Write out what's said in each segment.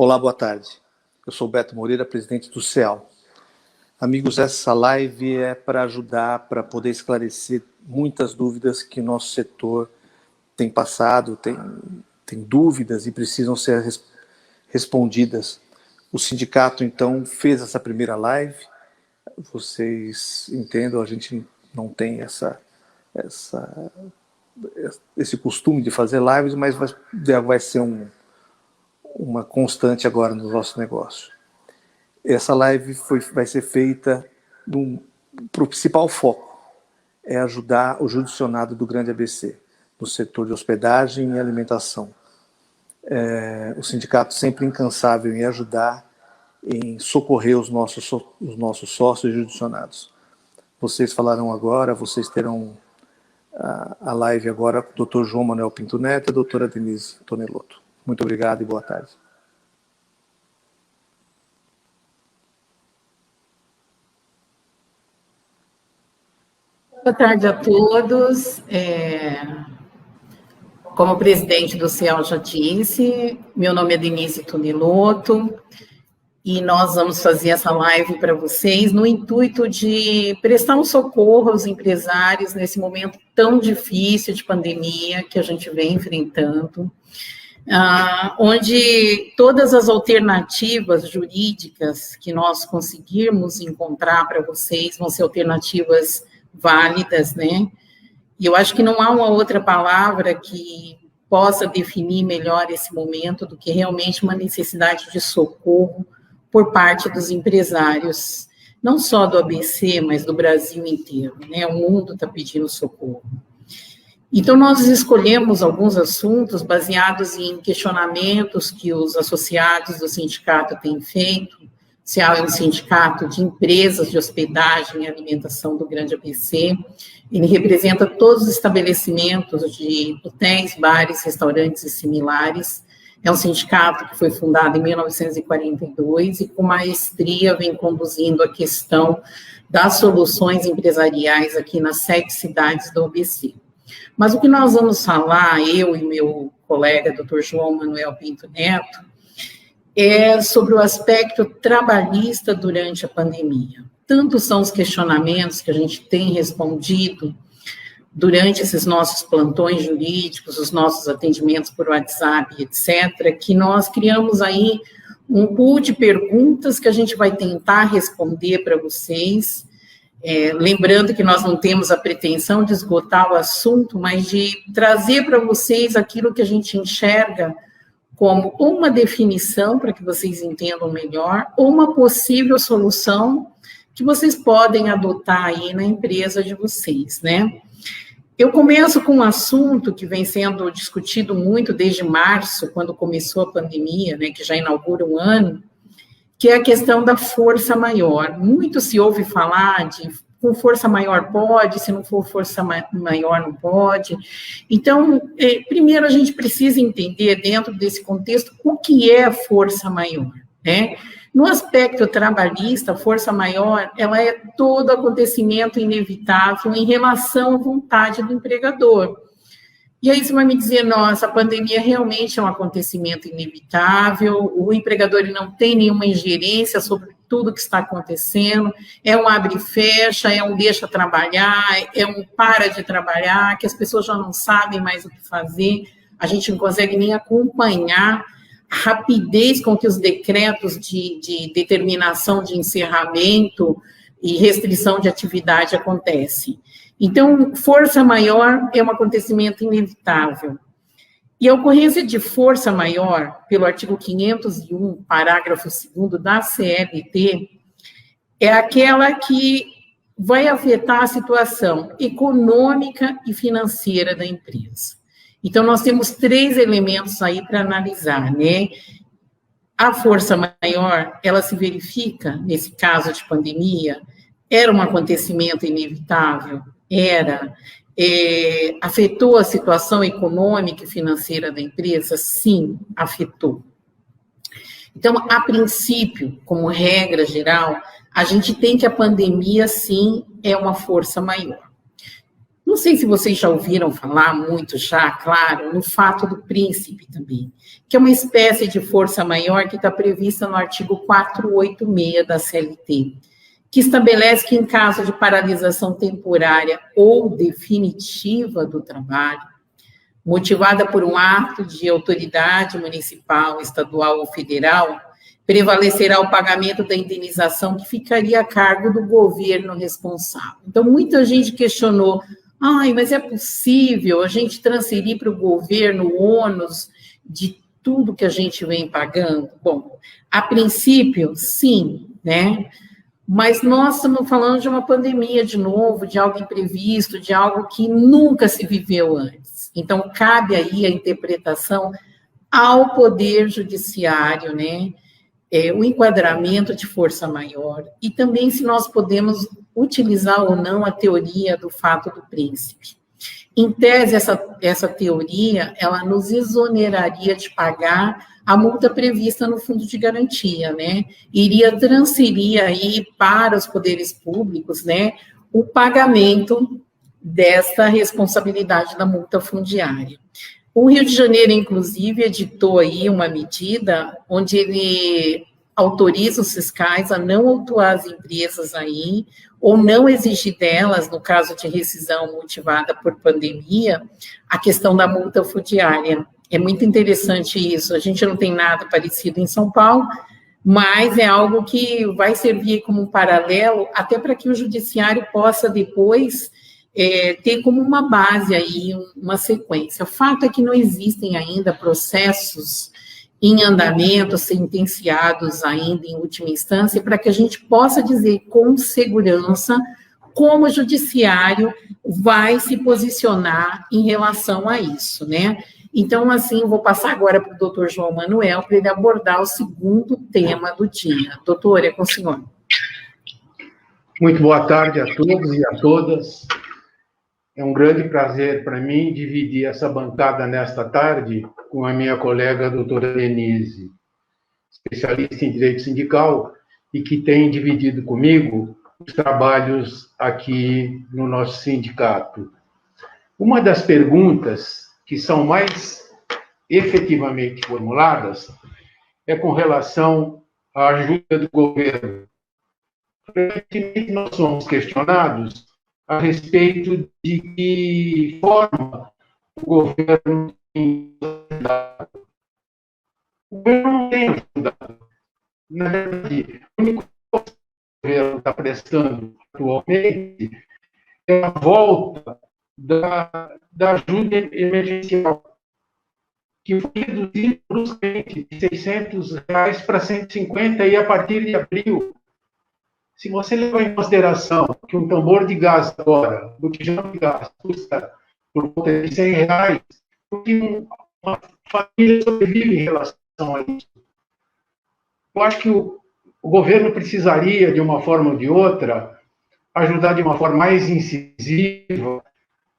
Olá, boa tarde. Eu sou Beto Moreira, presidente do CEAL. Amigos, essa live é para ajudar, para poder esclarecer muitas dúvidas que o nosso setor tem passado, tem dúvidas e precisam ser respondidas. O sindicato, então, fez essa primeira live. Vocês entendam, a gente não tem esse costume de fazer lives, mas vai ser uma constante agora no nosso negócio. Essa live vai ser feita para o principal foco, é ajudar o judicionado do Grande ABC, no setor de hospedagem e alimentação. O sindicato sempre incansável em ajudar, em socorrer os nossos sócios judicionados. Vocês falaram agora, vocês terão a live agora com o Dr. João Manuel Pinto Neto e a doutora Denise Tonelotto. Muito obrigado e boa tarde. Boa tarde a todos. Como presidente do CEAL já disse, meu nome é Denise Tonelotto e nós vamos fazer essa live para vocês no intuito de prestar um socorro aos empresários nesse momento tão difícil de pandemia que a gente vem enfrentando, onde todas as alternativas jurídicas que nós conseguirmos encontrar para vocês vão ser alternativas válidas, né? E eu acho que não há uma outra palavra que possa definir melhor esse momento do que realmente uma necessidade de socorro por parte dos empresários, não só do ABC, mas do Brasil inteiro, né? O mundo está pedindo socorro. Então, nós escolhemos alguns assuntos baseados em questionamentos que os associados do sindicato têm feito. O CEAL é um sindicato de empresas de hospedagem e alimentação do Grande ABC. Ele representa todos os estabelecimentos de hotéis, bares, restaurantes e similares. É um sindicato que foi fundado em 1942 e, com maestria, vem conduzindo a questão das soluções empresariais aqui nas 7 cidades do ABC. Mas o que nós vamos falar, eu e meu colega, Dr. João Manuel Pinto Neto, é sobre o aspecto trabalhista durante a pandemia. Tantos são os questionamentos que a gente tem respondido durante esses nossos plantões jurídicos, os nossos atendimentos por WhatsApp, etc., que nós criamos aí um pool de perguntas que a gente vai tentar responder para vocês, lembrando que nós não temos a pretensão de esgotar o assunto, mas de trazer para vocês aquilo que a gente enxerga como uma definição para que vocês entendam melhor, ou uma possível solução que vocês podem adotar aí na empresa de vocês, né? Eu começo com um assunto que vem sendo discutido muito desde março, quando começou a pandemia, né, que já inaugura um ano, que é a questão da força maior. Muito se ouve falar de com força maior pode, se não for força maior não pode. Então, primeiro a gente precisa entender, dentro desse contexto, o que é força maior, né? No aspecto trabalhista, a força maior, ela é todo acontecimento inevitável em relação à vontade do empregador. E aí você vai me dizer, nossa, a pandemia realmente é um acontecimento inevitável, o empregador ele não tem nenhuma ingerência sobre tudo que está acontecendo, é um abre e fecha, é um deixa trabalhar, é um para de trabalhar, que as pessoas já não sabem mais o que fazer, a gente não consegue nem acompanhar a rapidez com que os decretos de determinação de encerramento e restrição de atividade acontecem. Então, força maior é um acontecimento inevitável. E a ocorrência de força maior, pelo artigo 501, parágrafo 2º da CLT, é aquela que vai afetar a situação econômica e financeira da empresa. Então, nós temos 3 elementos aí para analisar, né? A força maior, ela se verifica, nesse caso de pandemia, era um acontecimento inevitável? Era. Afetou a situação econômica e financeira da empresa? Sim, afetou. Então, a princípio, como regra geral, a gente tem que a pandemia, sim, é uma força maior. Não sei se vocês já ouviram falar muito já, claro, no fato do príncipe também, que é uma espécie de força maior que está prevista no artigo 486 da CLT, que estabelece que em caso de paralisação temporária ou definitiva do trabalho, motivada por um ato de autoridade municipal, estadual ou federal, prevalecerá o pagamento da indenização que ficaria a cargo do governo responsável. Então, muita gente questionou, mas é possível a gente transferir para o governo o ônus de tudo que a gente vem pagando? Bom, a princípio, sim, né? Mas nós estamos falando de uma pandemia de novo, de algo imprevisto, de algo que nunca se viveu antes. Então, cabe aí a interpretação ao Poder Judiciário, né? O enquadramento de força maior, e também se nós podemos utilizar ou não a teoria do fato do príncipe. Em tese, essa teoria, ela nos exoneraria de pagar a multa prevista no fundo de garantia, né? Iria transferir aí para os poderes públicos, né, o pagamento desta responsabilidade da multa fundiária. O Rio de Janeiro, inclusive, editou aí uma medida onde ele autoriza os fiscais a não autuar as empresas aí, ou não exigir delas, no caso de rescisão motivada por pandemia, a questão da multa fundiária. É muito interessante isso. A gente não tem nada parecido em São Paulo, mas é algo que vai servir como um paralelo, até para que o judiciário possa depois ter como uma base aí, uma sequência. O fato é que não existem ainda processos em andamento, sentenciados ainda em última instância, para que a gente possa dizer com segurança como o judiciário vai se posicionar em relação a isso, né? Então, assim, vou passar agora para o doutor João Manuel, para ele abordar o segundo tema do dia. Doutor, é com o senhor. Muito boa tarde a todos e a todas. É um grande prazer para mim dividir essa bancada nesta tarde com a minha colega, a doutora Denise, especialista em direito sindical e que tem dividido comigo os trabalhos aqui no nosso sindicato. Uma das perguntas que são mais efetivamente formuladas é com relação à ajuda do governo. Frequentemente nós somos questionados a respeito de que forma o governo tem ajudado. O governo não tem ajudado. Na verdade, o único que o governo está prestando atualmente é a volta da ajuda emergencial, que foi reduzida bruscamente de R$600 para 150 e a partir de abril. Se você levar em consideração que um tambor de gás agora, um botijão de gás, custa por volta de R$100, porque uma família sobrevive em relação a isso. Eu acho que o governo precisaria, de uma forma ou de outra, ajudar de uma forma mais incisiva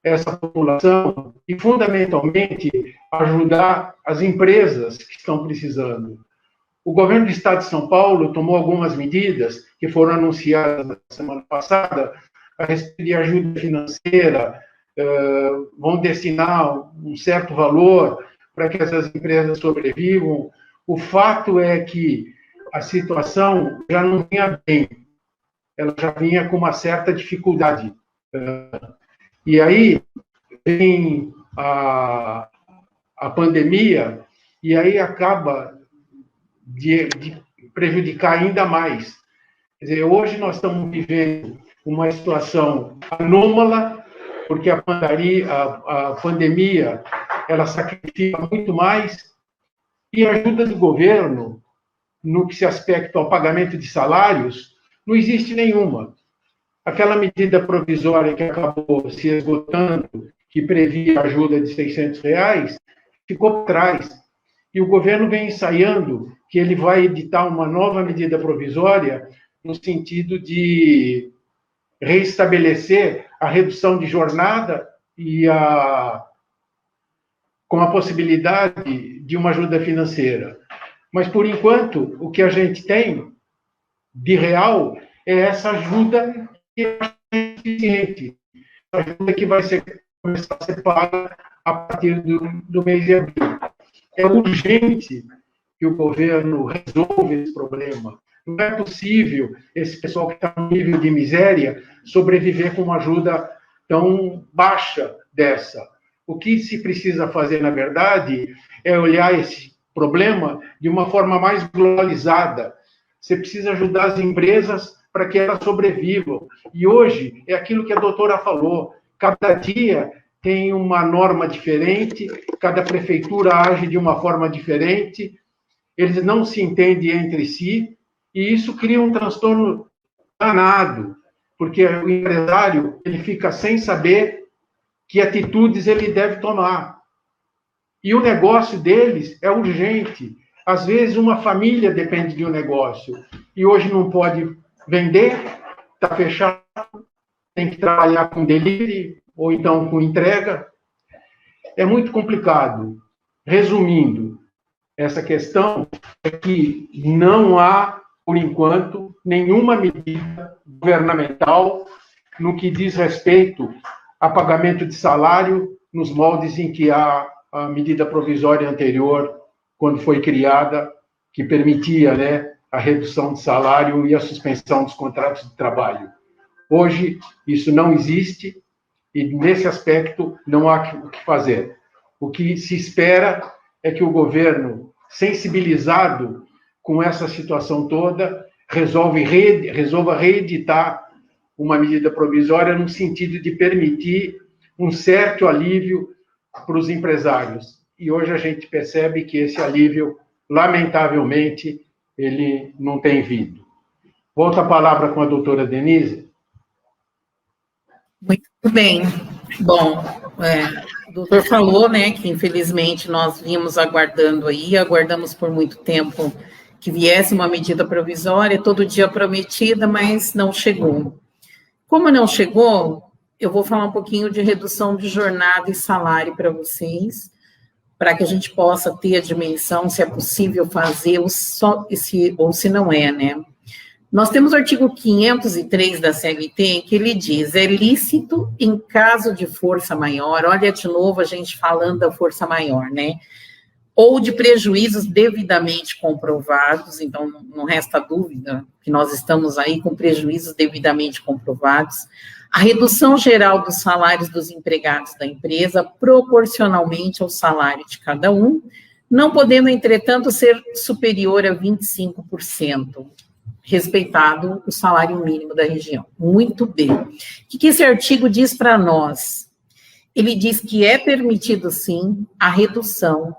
essa população e, fundamentalmente, ajudar as empresas que estão precisando. O governo do Estado de São Paulo tomou algumas medidas que foram anunciadas na semana passada a respeito de ajuda financeira, vão destinar um certo valor para que essas empresas sobrevivam. O fato é que a situação já não vinha bem, ela já vinha com uma certa dificuldade. E aí vem a pandemia e aí acaba de prejudicar ainda mais. Quer dizer, hoje nós estamos vivendo uma situação anômala, porque a pandemia ela sacrifica muito mais, e a ajuda do governo, no que se aspecta ao pagamento de salários, não existe nenhuma. Aquela medida provisória que acabou se esgotando, que previa ajuda de R$600, ficou por trás. E o governo vem ensaiando que ele vai editar uma nova medida provisória no sentido de reestabelecer a redução de jornada e com a possibilidade de uma ajuda financeira. Mas, por enquanto, o que a gente tem de real é essa ajuda que é insuficiente. ajuda que vai começar a ser paga a partir do mês de abril. É urgente que o governo resolva esse problema. Não é possível esse pessoal que está no nível de miséria sobreviver com uma ajuda tão baixa dessa. O que se precisa fazer, na verdade, é olhar esse problema de uma forma mais globalizada. Você precisa ajudar as empresas para que elas sobrevivam. E hoje, é aquilo que a doutora falou, cada dia tem uma norma diferente, cada prefeitura age de uma forma diferente, eles não se entendem entre si, e isso cria um transtorno danado, porque o empresário ele fica sem saber que atitudes ele deve tomar. E o negócio deles é urgente. Às vezes, uma família depende de um negócio, e hoje não pode vender, está fechado, tem que trabalhar com delivery, ou então com entrega. É muito complicado. Resumindo, essa questão é que não há, por enquanto, nenhuma medida governamental no que diz respeito a pagamento de salário nos moldes em que a medida provisória anterior, quando foi criada, que permitia, né, a redução de salário e a suspensão dos contratos de trabalho. Hoje, isso não existe e, nesse aspecto, não há o que fazer. O que se espera é que o governo, sensibilizado com essa situação toda, resolva reeditar uma medida provisória no sentido de permitir um certo alívio para os empresários. E hoje a gente percebe que esse alívio, lamentavelmente, ele não tem vindo. Volto a palavra com a doutora Denise. Muito bem. Bom, o doutor falou, né, que infelizmente nós vimos aguardamos por muito tempo que viesse uma medida provisória, todo dia prometida, mas não chegou. Como não chegou, eu vou falar um pouquinho de redução de jornada e salário para vocês, para que a gente possa ter a dimensão se é possível fazer ou se não é, né? Nós temos o artigo 503 da CLT, que ele diz, é lícito em caso de força maior, olha de novo a gente falando da força maior, né? Ou de prejuízos devidamente comprovados, então não resta dúvida que nós estamos aí com prejuízos devidamente comprovados, a redução geral dos salários dos empregados da empresa proporcionalmente ao salário de cada um, não podendo, entretanto, ser superior a 25%, respeitado o salário mínimo da região. Muito bem. O que esse artigo diz para nós? Ele diz que é permitido, sim, a redução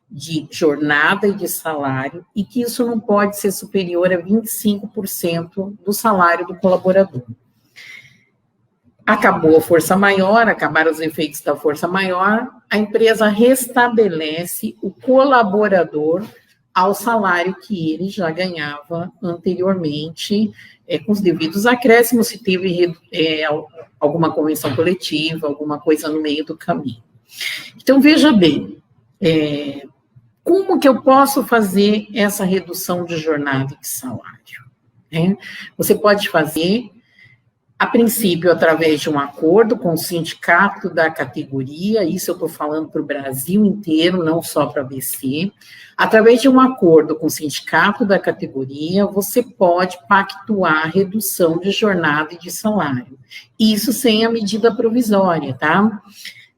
de jornada e de salário, e que isso não pode ser superior a 25% do salário do colaborador. Acabou a força maior, acabaram os efeitos da força maior, a empresa restabelece o colaborador ao salário que ele já ganhava anteriormente, com os devidos acréscimos, se teve alguma convenção coletiva, alguma coisa no meio do caminho. Então, veja bem, como que eu posso fazer essa redução de jornada e de salário? Você pode fazer, a princípio, através de um acordo com o sindicato da categoria, isso eu estou falando para o Brasil inteiro, não só para a ABC. Através de um acordo com o sindicato da categoria, você pode pactuar a redução de jornada e de salário. Isso sem a medida provisória, tá?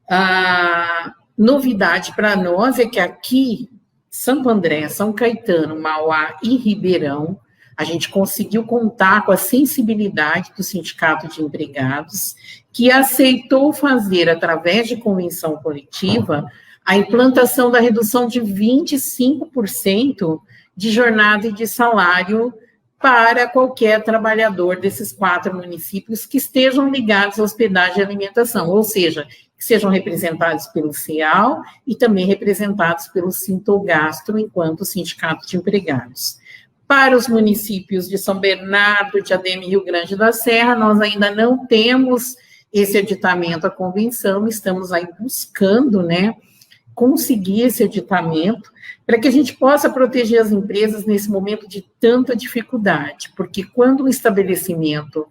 A novidade para nós é que aqui, Santo André, São Caetano, Mauá e Ribeirão, a gente conseguiu contar com a sensibilidade do Sindicato de Empregados, que aceitou fazer, através de convenção coletiva, a implantação da redução de 25% de jornada e de salário para qualquer trabalhador desses 4 municípios que estejam ligados à hospedagem e alimentação, ou seja, que sejam representados pelo CEAL e também representados pelo Sintogastro, enquanto Sindicato de Empregados. Para os municípios de São Bernardo, Diadema e Rio Grande da Serra, nós ainda não temos esse aditamento à convenção, estamos aí buscando, né, conseguir esse aditamento para que a gente possa proteger as empresas nesse momento de tanta dificuldade, porque quando o estabelecimento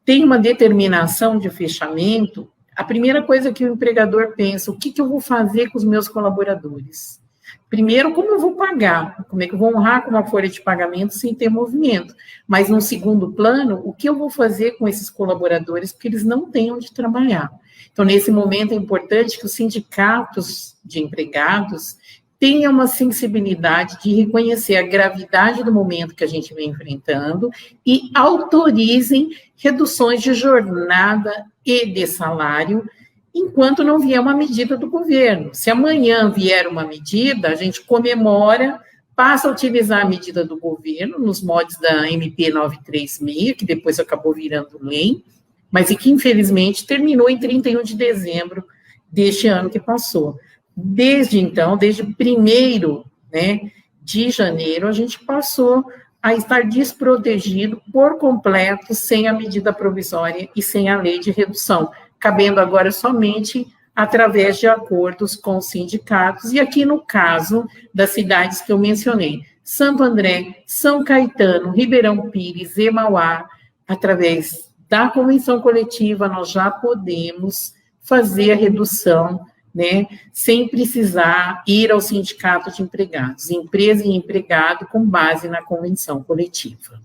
tem uma determinação de fechamento, a primeira coisa que o empregador pensa, o que eu vou fazer com os meus colaboradores? Primeiro, como eu vou pagar? Como é que eu vou honrar com uma folha de pagamento sem ter movimento? Mas, no segundo plano, o que eu vou fazer com esses colaboradores, porque eles não têm onde trabalhar? Então, nesse momento, é importante que os sindicatos de empregados tenham uma sensibilidade de reconhecer a gravidade do momento que a gente vem enfrentando e autorizem reduções de jornada e de salário, enquanto não vier uma medida do governo. Se amanhã vier uma medida, a gente comemora, passa a utilizar a medida do governo, nos moldes da MP 936, que depois acabou virando lei, mas e que, infelizmente, terminou em 31 de dezembro deste ano que passou. Desde então, desde 1º, né, de janeiro, a gente passou a estar desprotegido por completo, sem a medida provisória e sem a lei de redução, cabendo agora somente através de acordos com os sindicatos, e aqui no caso das cidades que eu mencionei, Santo André, São Caetano, Ribeirão Pires e Mauá, através da convenção coletiva, nós já podemos fazer a redução, né, sem precisar ir ao sindicato de empregados, empresa e empregado, com base na convenção coletiva.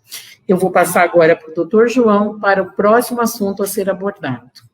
Eu vou passar agora para o doutor João para o próximo assunto a ser abordado.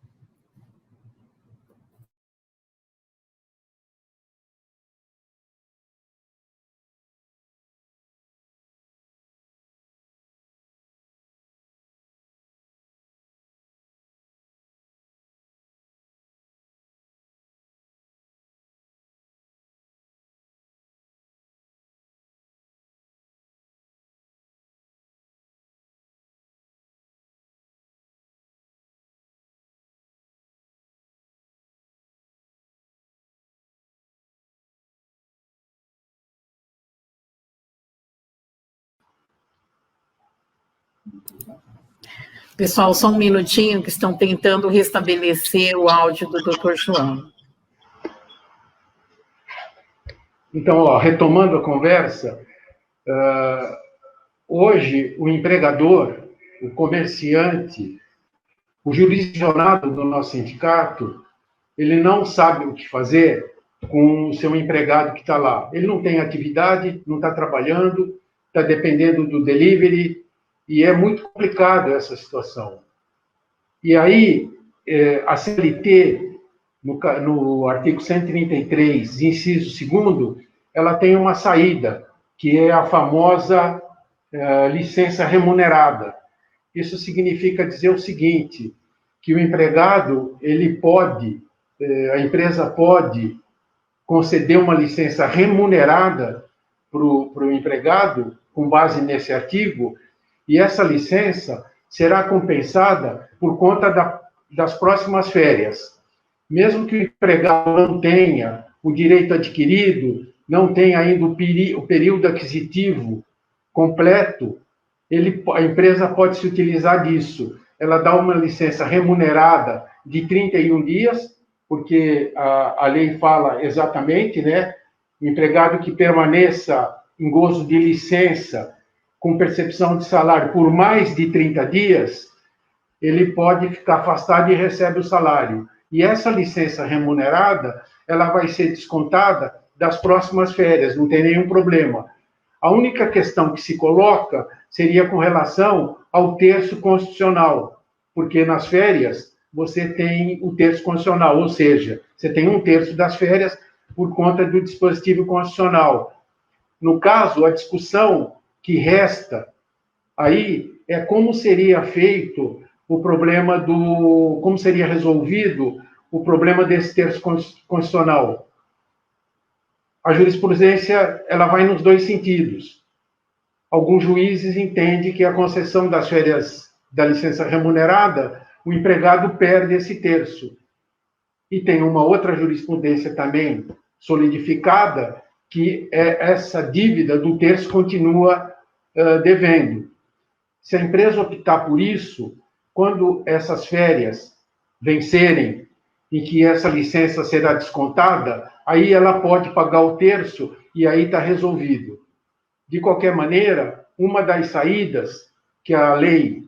Pessoal, só um minutinho, que estão tentando restabelecer o áudio do Dr. João. Então, retomando a conversa, hoje o empregador, o comerciante, o jurisdicionado do nosso sindicato, ele não sabe o que fazer com o seu empregado que está lá. Ele não tem atividade, não está trabalhando, está dependendo do delivery, e é muito complicado essa situação. E aí, a CLT, no artigo 133, inciso 2º, ela tem uma saída, que é a famosa licença remunerada. Isso significa dizer o seguinte, que o empregado, ele pode, a empresa pode conceder uma licença remunerada para o empregado, com base nesse artigo, e essa licença será compensada por conta das próximas férias. Mesmo que o empregado não tenha o direito adquirido, não tenha ainda o período aquisitivo completo, a empresa pode se utilizar disso. Ela dá uma licença remunerada de 31 dias, porque a lei fala exatamente, né? O empregado que permaneça em gozo de licença com percepção de salário por mais de 30 dias, ele pode ficar afastado e recebe o salário. E essa licença remunerada, ela vai ser descontada das próximas férias, não tem nenhum problema. A única questão que se coloca seria com relação ao terço constitucional, porque nas férias você tem o terço constitucional, ou seja, você tem 1/3 das férias por conta do dispositivo constitucional. No caso, a discussão que resta aí é como seria feito o problema como seria resolvido o problema desse terço constitucional. A jurisprudência, ela vai nos dois sentidos. Alguns juízes entendem que a concessão das férias da licença remunerada, o empregado perde esse terço. E tem uma outra jurisprudência também solidificada, que essa dívida do terço continua devendo. Se a empresa optar por isso, quando essas férias vencerem e que essa licença será descontada, aí ela pode pagar o terço e aí está resolvido. De qualquer maneira, uma das saídas que a lei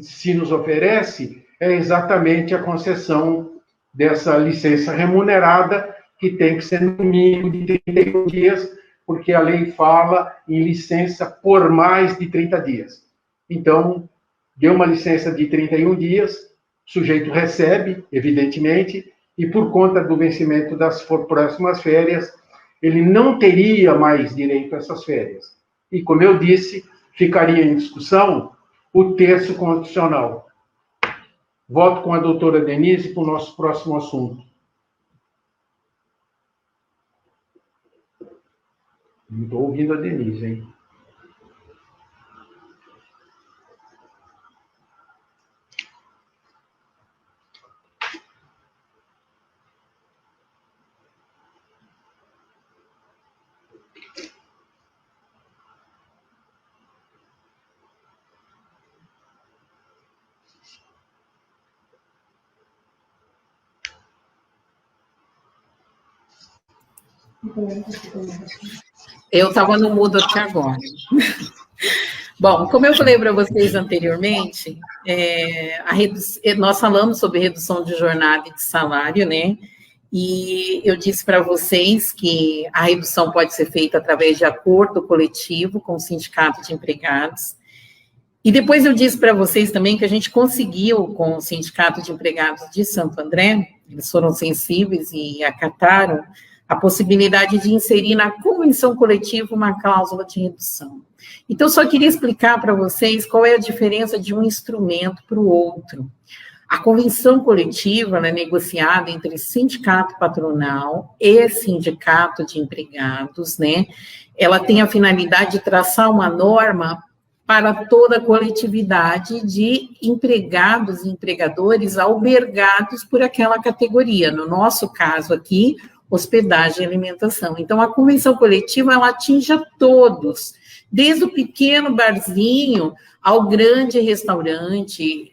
se nos oferece é exatamente a concessão dessa licença remunerada, que tem que ser no mínimo de 31 dias, porque a lei fala em licença por mais de 30 dias. Então, deu uma licença de 31 dias, o sujeito recebe, evidentemente, e por conta do vencimento das próximas férias, ele não teria mais direito a essas férias. E, como eu disse, ficaria em discussão o terço constitucional. Volto com a doutora Denise para o nosso próximo assunto. Não estou ouvindo a Denise, hein? Eu estava no mudo até agora. Bom, como eu falei para vocês anteriormente, nós falamos sobre redução de jornada e de salário, né? E eu disse para vocês que a redução pode ser feita através de acordo coletivo com o sindicato de empregados. E depois eu disse para vocês também que a gente conseguiu, com o Sindicato de Empregados de Santo André, eles foram sensíveis e acataram a possibilidade de inserir na convenção coletiva uma cláusula de redução. Então, só queria explicar para vocês qual é a diferença de um instrumento para o outro. A convenção coletiva ela é negociada entre sindicato patronal e sindicato de empregados, né? Ela tem a finalidade de traçar uma norma para toda a coletividade de empregados e empregadores albergados por aquela categoria. No nosso caso aqui, hospedagem e alimentação. Então, a convenção coletiva, ela atinge a todos, desde o pequeno barzinho ao grande restaurante,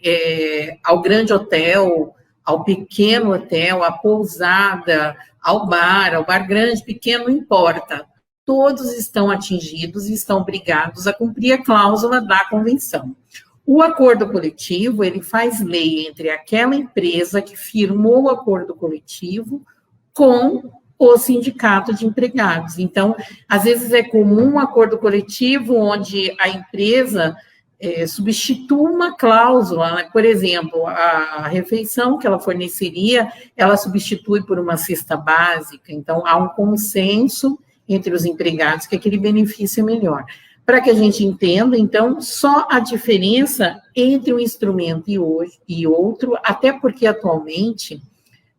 ao grande hotel, ao pequeno hotel, à pousada, ao bar grande, pequeno, não importa. Todos estão atingidos e estão obrigados a cumprir a cláusula da convenção. O acordo coletivo, ele faz lei entre aquela empresa que firmou o acordo coletivo com o sindicato de empregados. Então, às vezes é comum um acordo coletivo onde a empresa substitua uma cláusula, né? Por exemplo, a refeição que ela forneceria, ela substitui por uma cesta básica. Então, há um consenso entre os empregados que aquele benefício é melhor. Para que a gente entenda, então, só a diferença entre um instrumento e outro, até porque atualmente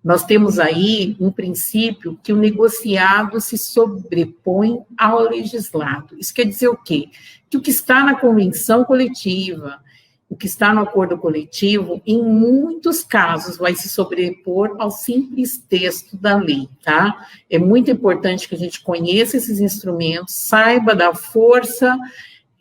nós temos aí um princípio que o negociado se sobrepõe ao legislado. Isso quer dizer o quê? Que o que está na convenção coletiva, o que está no acordo coletivo, em muitos casos vai se sobrepor ao simples texto da lei, tá? É muito importante que a gente conheça esses instrumentos, saiba da força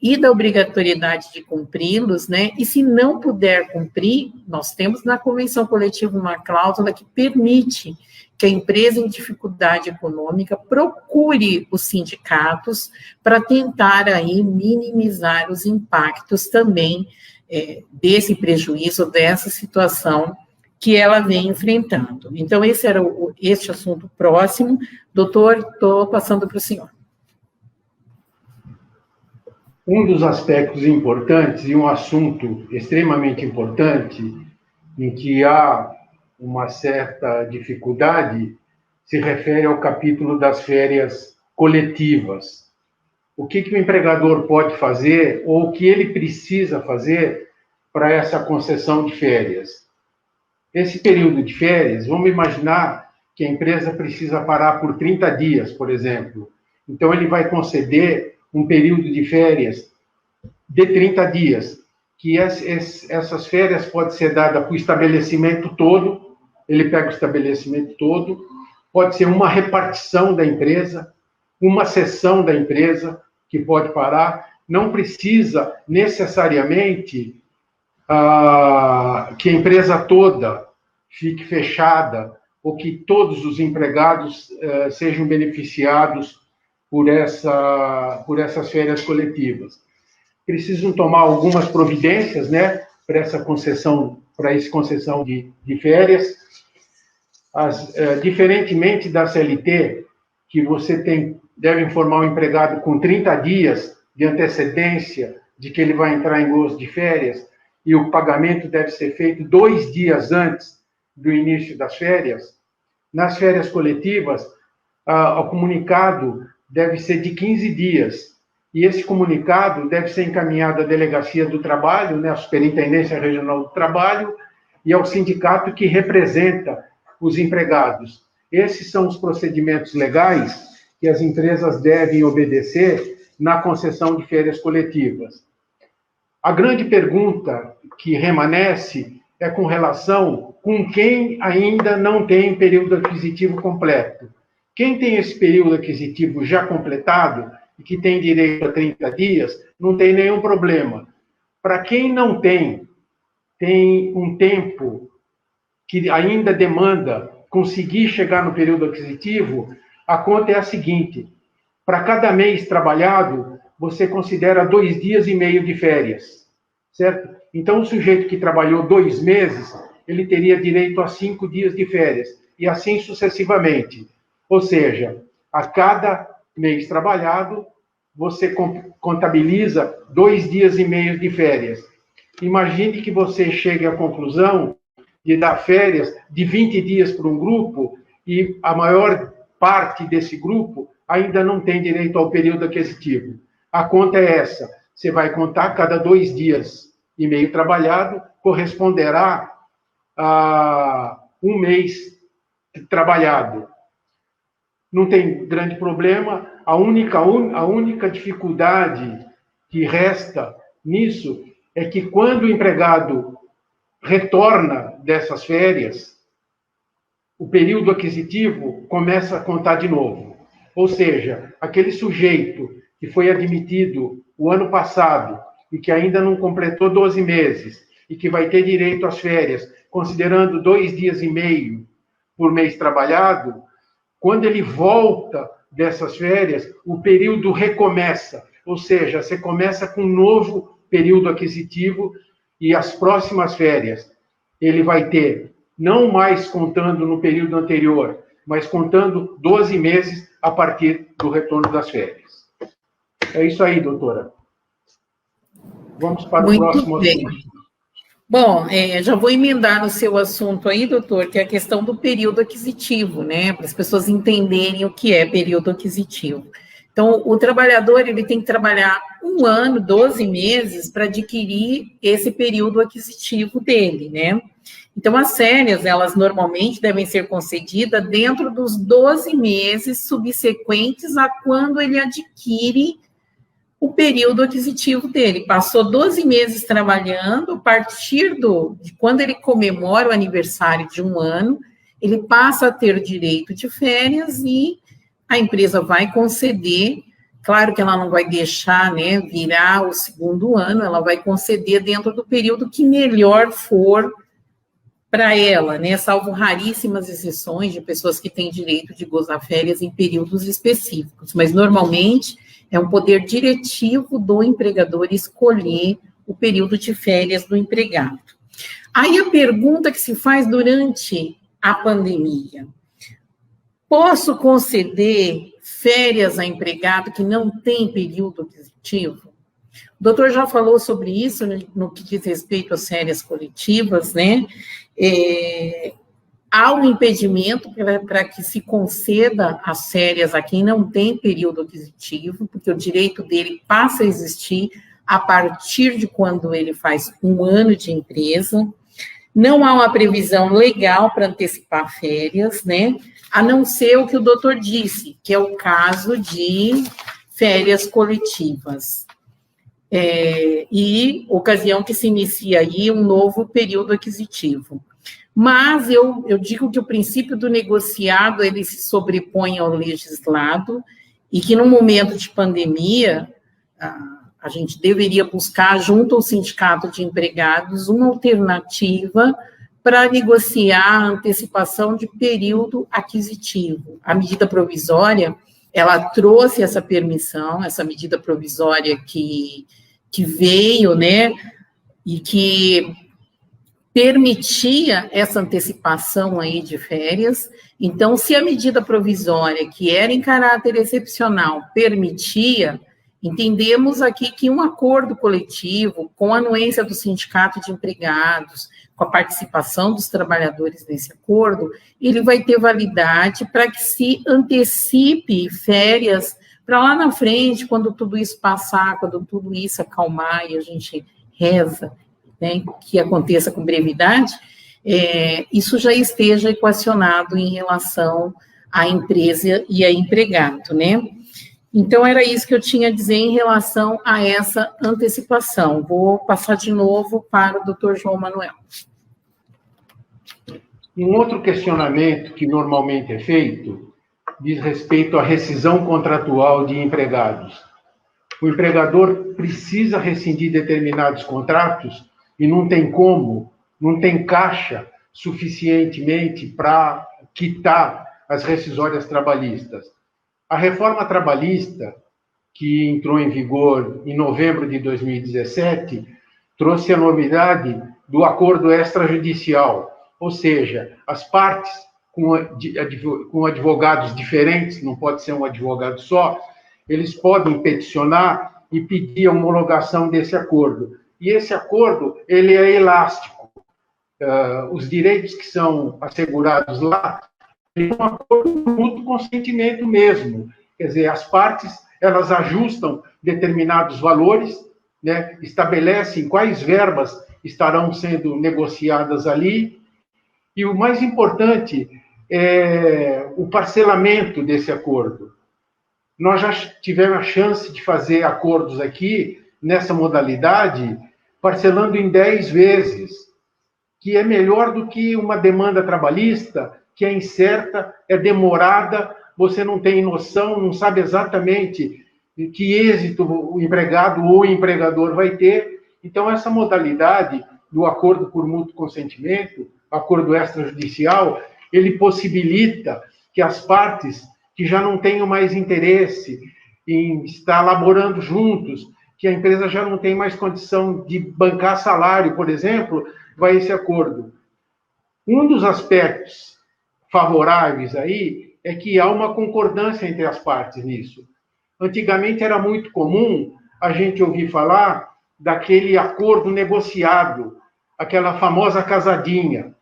e da obrigatoriedade de cumpri-los, né? E se não puder cumprir, nós temos na convenção coletiva uma cláusula que permite que a empresa em dificuldade econômica procure os sindicatos para tentar aí minimizar os impactos também desse prejuízo, dessa situação que ela vem enfrentando. Então, esse era este assunto próximo. Doutor, estou passando para o senhor. Um dos aspectos importantes e um assunto extremamente importante em que há uma certa dificuldade se refere ao capítulo das férias coletivas. O que o empregador pode fazer ou o que ele precisa fazer para essa concessão de férias? Esse período de férias, vamos imaginar que a empresa precisa parar por 30 dias, por exemplo. Então, ele vai conceder um período de férias de 30 dias, que essas férias podem ser dadas para o estabelecimento todo, ele pega o estabelecimento todo, pode ser uma repartição da empresa, uma seção da empresa que pode parar, não precisa necessariamente que a empresa toda fique fechada ou que todos os empregados sejam beneficiados por essas férias coletivas. Precisam tomar algumas providências, né, para essa concessão, de férias. Diferentemente da CLT, que você deve informar o empregado com 30 dias de antecedência de que ele vai entrar em gozo de férias, e o pagamento deve ser feito 2 dias antes do início das férias, nas férias coletivas, o comunicado deve ser de 15 dias, e esse comunicado deve ser encaminhado à Delegacia do Trabalho, né, à Superintendência Regional do Trabalho, e ao sindicato que representa os empregados. Esses são os procedimentos legais que as empresas devem obedecer na concessão de férias coletivas. A grande pergunta que remanesce é com relação com quem ainda não tem período aquisitivo completo. Quem tem esse período aquisitivo já completado e que tem direito a 30 dias, não tem nenhum problema. Para quem não tem um tempo que ainda demanda conseguir chegar no período aquisitivo, a conta é a seguinte: para cada mês trabalhado, você considera 2 dias e meio de férias, certo? Então, o sujeito que trabalhou 2 meses, ele teria direito a 5 dias de férias, e assim sucessivamente. Ou seja, a cada mês trabalhado, você contabiliza 2 dias e meio de férias. Imagine que você chegue à conclusão de dar férias de 20 dias para um grupo e a maior parte desse grupo ainda não tem direito ao período aquisitivo. A conta é essa: você vai contar cada 2 dias e meio trabalhado, corresponderá a 1 mês trabalhado. Não tem grande problema. A única dificuldade que resta nisso é que quando o empregado retorna dessas férias, o período aquisitivo começa a contar de novo. Ou seja, aquele sujeito que foi admitido o ano passado e que ainda não completou 12 meses e que vai ter direito às férias, considerando 2 dias e meio por mês trabalhado, quando ele volta dessas férias, o período recomeça. Ou seja, você começa com um novo período aquisitivo e as próximas férias ele vai ter, não mais contando no período anterior, mas contando 12 meses a partir do retorno das férias. É isso aí, doutora. Vamos para o próximo assunto. Bom, já vou emendar no seu assunto aí, doutor, que é a questão do período aquisitivo, né? Para as pessoas entenderem o que é período aquisitivo. Então, o trabalhador ele tem que trabalhar 1 ano, 12 meses, para adquirir esse período aquisitivo dele, né? Então, as férias, elas normalmente devem ser concedidas dentro dos 12 meses subsequentes a quando ele adquire o período aquisitivo dele. Passou 12 meses trabalhando, a partir de quando ele comemora o aniversário de 1 ano, ele passa a ter direito de férias e a empresa vai conceder. Claro que ela não vai deixar, né, virar o 2º ano, ela vai conceder dentro do período que melhor for para ela, né, salvo raríssimas exceções de pessoas que têm direito de gozar férias em períodos específicos, mas normalmente é um poder diretivo do empregador escolher o período de férias do empregado. Aí a pergunta que se faz durante a pandemia: posso conceder férias a empregado que não tem período aquisitivo? O doutor já falou sobre isso no que diz respeito às férias coletivas, né? Há um impedimento para que se conceda as férias a quem não tem período aquisitivo, porque o direito dele passa a existir a partir de quando ele faz 1 ano de empresa. Não há uma previsão legal para antecipar férias, né? A não ser o que o doutor disse, que é o caso de férias coletivas. E ocasião que se inicia aí um novo período aquisitivo. Mas eu digo que o princípio do negociado, ele se sobrepõe ao legislado e que no momento de pandemia, a gente deveria buscar, junto ao sindicato de empregados, uma alternativa para negociar a antecipação de período aquisitivo. A medida provisória, ela trouxe essa permissão, essa medida provisória que veio, né, e que permitia essa antecipação aí de férias. Então, se a medida provisória, que era em caráter excepcional, permitia, entendemos aqui que um acordo coletivo, com a anuência do sindicato de empregados, com a participação dos trabalhadores nesse acordo, ele vai ter validade para que se antecipe férias para lá na frente, quando tudo isso passar, quando tudo isso acalmar e a gente reza, né, que aconteça com brevidade, isso já esteja equacionado em relação à empresa e a empregado, né? Então, era isso que eu tinha a dizer em relação a essa antecipação. Vou passar de novo para o doutor João Manuel. Um outro questionamento que normalmente é feito diz respeito à rescisão contratual de empregados. O empregador precisa rescindir determinados contratos e não tem como, não tem caixa suficientemente para quitar as rescisórias trabalhistas. A reforma trabalhista, que entrou em vigor em novembro de 2017, trouxe a novidade do acordo extrajudicial, ou seja, as partes com advogados diferentes, não pode ser um advogado só, eles podem peticionar e pedir a homologação desse acordo. E esse acordo, ele é elástico. Os direitos que são assegurados lá, é um acordo de mútuo consentimento mesmo. Quer dizer, as partes, elas ajustam determinados valores, né, estabelecem quais verbas estarão sendo negociadas ali, e o mais importante é o parcelamento desse acordo. Nós já tivemos a chance de fazer acordos aqui, nessa modalidade, parcelando em 10 vezes, que é melhor do que uma demanda trabalhista, que é incerta, é demorada, você não tem noção, não sabe exatamente que êxito o empregado ou o empregador vai ter. Então, essa modalidade do acordo por mútuo consentimento, acordo extrajudicial, ele possibilita que as partes que já não tenham mais interesse em estar laborando juntos, que a empresa já não tem mais condição de bancar salário, por exemplo, vai esse acordo. Um dos aspectos favoráveis aí é que há uma concordância entre as partes nisso. Antigamente era muito comum a gente ouvir falar daquele acordo negociado, aquela famosa casadinha.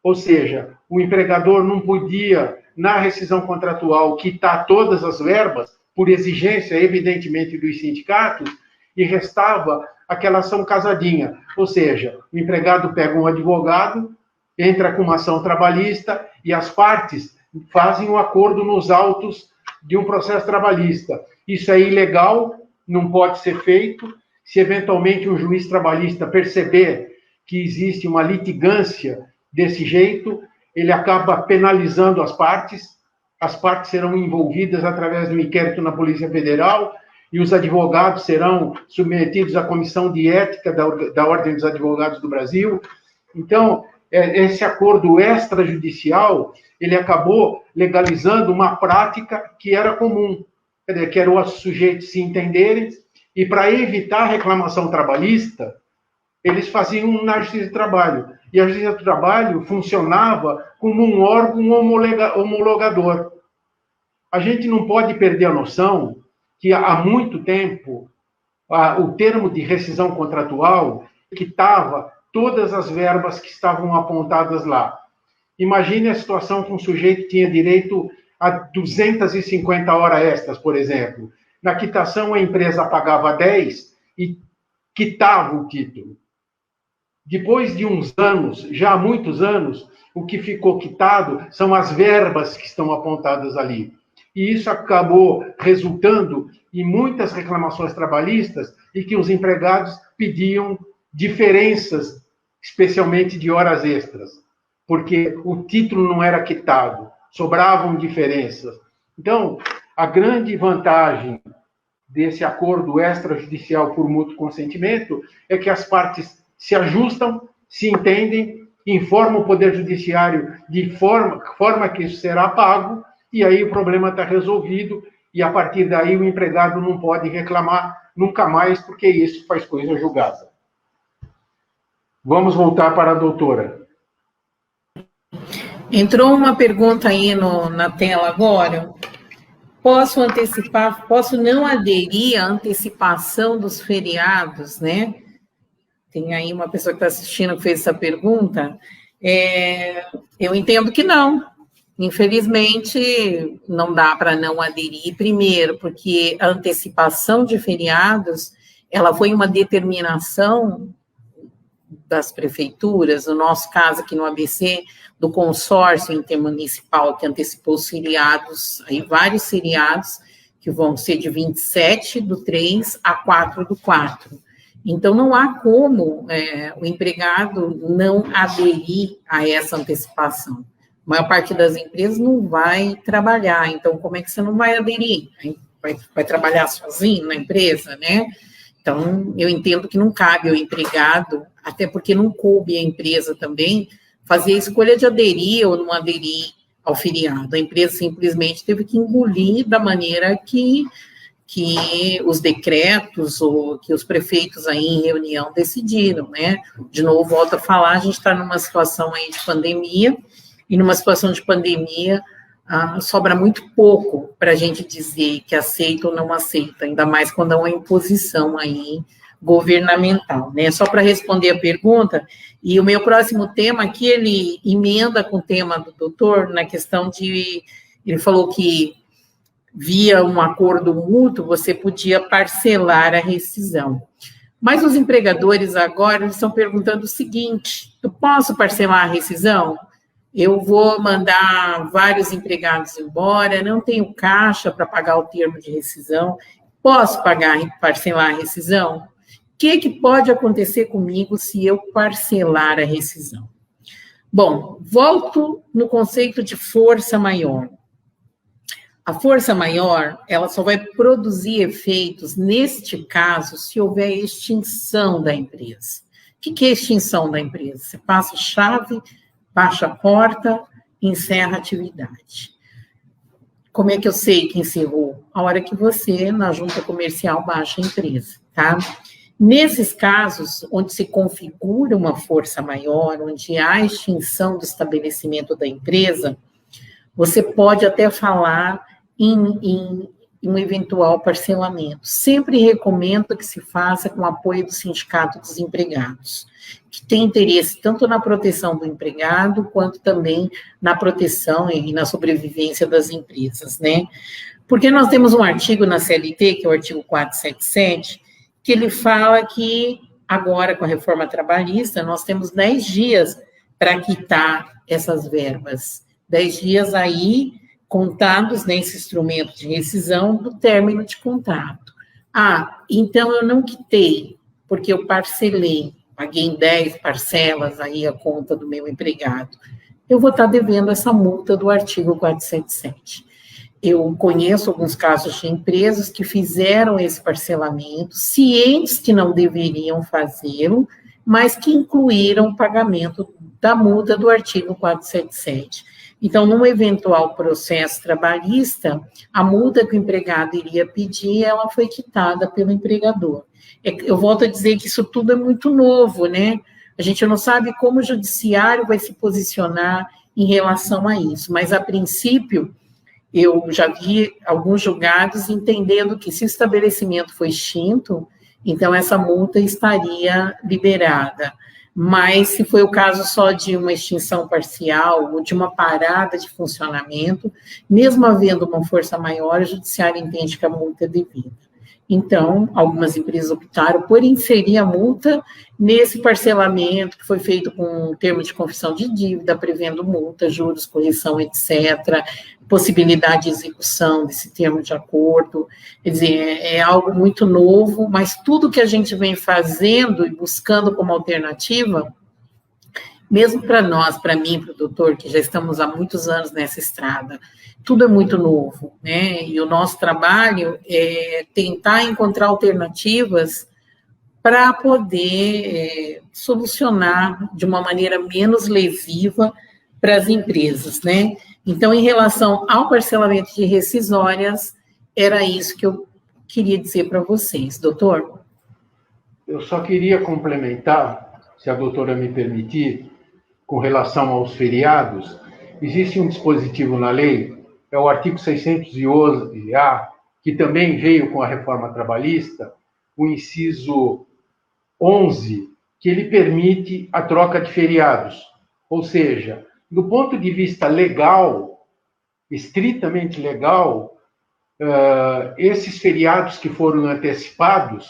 Ou seja, o empregador não podia, na rescisão contratual, quitar todas as verbas, por exigência, evidentemente, dos sindicatos, e restava aquela ação casadinha. Ou seja, o empregado pega um advogado, entra com uma ação trabalhista e as partes fazem um acordo nos autos de um processo trabalhista. Isso é ilegal, não pode ser feito. Se eventualmente um juiz trabalhista perceber que existe uma litigância desse jeito, ele acaba penalizando as partes serão envolvidas através de um inquérito na Polícia Federal e os advogados serão submetidos à Comissão de Ética da Ordem dos Advogados do Brasil. Então, esse acordo extrajudicial, ele acabou legalizando uma prática que era comum, que era os sujeitos se entenderem, e para evitar a reclamação trabalhista, eles faziam na Justiça do Trabalho. E a Justiça do Trabalho funcionava como um órgão homologador. A gente não pode perder a noção que há muito tempo o termo de rescisão contratual quitava todas as verbas que estavam apontadas lá. Imagine a situação que um sujeito tinha direito a 250 horas extras, por exemplo. Na quitação, a empresa pagava 10 e quitava o título. Depois de uns anos, já há muitos anos, o que ficou quitado são as verbas que estão apontadas ali. E isso acabou resultando em muitas reclamações trabalhistas e que os empregados pediam diferenças, especialmente de horas extras, porque o título não era quitado, sobravam diferenças. Então, a grande vantagem desse acordo extrajudicial por mútuo consentimento é que as partes se ajustam, se entendem, informam o Poder Judiciário de forma que isso será pago, e aí o problema está resolvido, e a partir daí o empregado não pode reclamar nunca mais, porque isso faz coisa julgada. Vamos voltar para a doutora. Entrou uma pergunta aí na tela agora. Posso antecipar, posso não aderir à antecipação dos feriados, né? Tem aí uma pessoa que está assistindo que fez essa pergunta. Eu entendo que não. Infelizmente, não dá para não aderir. Primeiro, porque a antecipação de feriados, ela foi uma determinação das prefeituras, no nosso caso aqui no ABC, do consórcio intermunicipal que antecipou os feriados, aí vários feriados, que vão ser de 27/3 a 4/4. Então, não há como o empregado não aderir a essa antecipação. A maior parte das empresas não vai trabalhar, então como é que você não vai aderir? Vai trabalhar sozinho na empresa, né? Então, eu entendo que não cabe ao empregado, até porque não coube à empresa também, fazer a escolha de aderir ou não aderir ao feriado. A empresa simplesmente teve que engolir da maneira que os decretos ou que os prefeitos aí em reunião decidiram, né? De novo, volto a falar, a gente está numa situação aí de pandemia, e numa situação de pandemia, sobra muito pouco para a gente dizer que aceita ou não aceita, ainda mais quando há uma imposição aí governamental, né? Só para responder a pergunta, e o meu próximo tema aqui, ele emenda com o tema do doutor, na questão de, ele falou que via um acordo mútuo, você podia parcelar a rescisão. Mas os empregadores agora estão perguntando o seguinte, eu posso parcelar a rescisão? Eu vou mandar vários empregados embora, não tenho caixa para pagar o termo de rescisão, posso parcelar a rescisão? O que pode acontecer comigo se eu parcelar a rescisão? Bom, volto no conceito de força maior. A força maior, ela só vai produzir efeitos, neste caso, se houver extinção da empresa. O que é extinção da empresa? Você passa a chave, baixa a porta, encerra a atividade. Como é que eu sei que encerrou? A hora que você, na junta comercial, baixa a empresa, tá? Nesses casos, onde se configura uma força maior, onde há extinção do estabelecimento da empresa, você pode até falar em um eventual parcelamento. Sempre recomendo que se faça com o apoio do Sindicato dos Empregados, que tem interesse tanto na proteção do empregado, quanto também na proteção e na sobrevivência das empresas, né? Porque nós temos um artigo na CLT, que é o artigo 477, que ele fala que agora, com a reforma trabalhista, nós temos 10 dias para quitar essas verbas. 10 dias aí, contados nesse instrumento de rescisão do término de contrato. Então eu não quitei, porque eu parcelei, paguei em 10 parcelas aí a conta do meu empregado. Eu vou estar devendo essa multa do artigo 477. Eu conheço alguns casos de empresas que fizeram esse parcelamento, cientes que não deveriam fazê-lo, mas que incluíram o pagamento da multa do artigo 477. Então, num eventual processo trabalhista, a multa que o empregado iria pedir, ela foi quitada pelo empregador. Eu volto a dizer que isso tudo é muito novo, né? A gente não sabe como o judiciário vai se posicionar em relação a isso, mas, a princípio, eu já vi alguns julgados entendendo que se o estabelecimento foi extinto, então essa multa estaria liberada. Mas se foi o caso só de uma extinção parcial ou de uma parada de funcionamento, mesmo havendo uma força maior, o judiciário entende que a multa é devida. Então, algumas empresas optaram por inserir a multa nesse parcelamento que foi feito com um termo de confissão de dívida, prevendo multa, juros, correção, etc., possibilidade de execução desse termo de acordo. Quer dizer, é algo muito novo, mas tudo que a gente vem fazendo e buscando como alternativa, mesmo para nós, para mim, para o doutor, que já estamos há muitos anos nessa estrada, tudo é muito novo, né? E o nosso trabalho é tentar encontrar alternativas para poder solucionar de uma maneira menos lesiva para as empresas, né? Então, em relação ao parcelamento de rescisórias, era isso que eu queria dizer para vocês, doutor. Eu só queria complementar se a doutora me permitir, com relação aos feriados. Existe um dispositivo na lei, é o artigo 611-A, que também veio com a reforma trabalhista, o inciso 11, que ele permite a troca de feriados. Ou seja, do ponto de vista legal, estritamente legal, esses feriados que foram antecipados,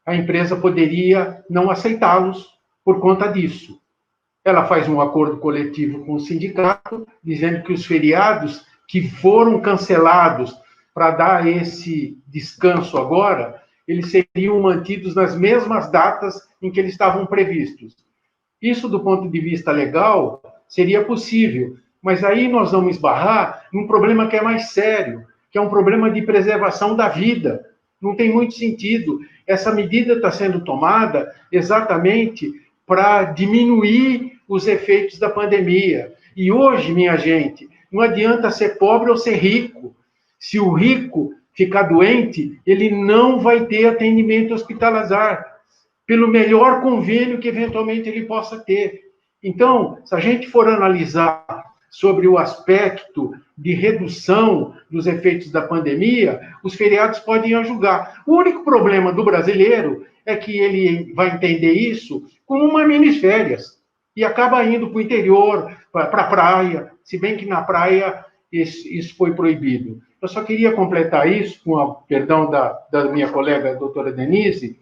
a empresa poderia não aceitá-los por conta disso. Ela faz um acordo coletivo com o sindicato, dizendo que os feriados que foram cancelados para dar esse descanso agora, eles seriam mantidos nas mesmas datas em que eles estavam previstos. Isso, do ponto de vista legal, seria possível, mas aí nós vamos esbarrar num problema que é mais sério, que é um problema de preservação da vida. Não tem muito sentido. Essa medida está sendo tomada exatamente para diminuir os efeitos da pandemia. E hoje, minha gente, não adianta ser pobre ou ser rico. Se o rico ficar doente, ele não vai ter atendimento hospitalar, pelo melhor convênio que eventualmente ele possa ter. Então, se a gente for analisar sobre o aspecto de redução dos efeitos da pandemia, os feriados podem ajudar. O único problema do brasileiro é que ele vai entender isso como uma mini-férias e acaba indo para o interior, para a praia, se bem que na praia isso foi proibido. Eu só queria completar isso, com o perdão da minha colega, a doutora Denise,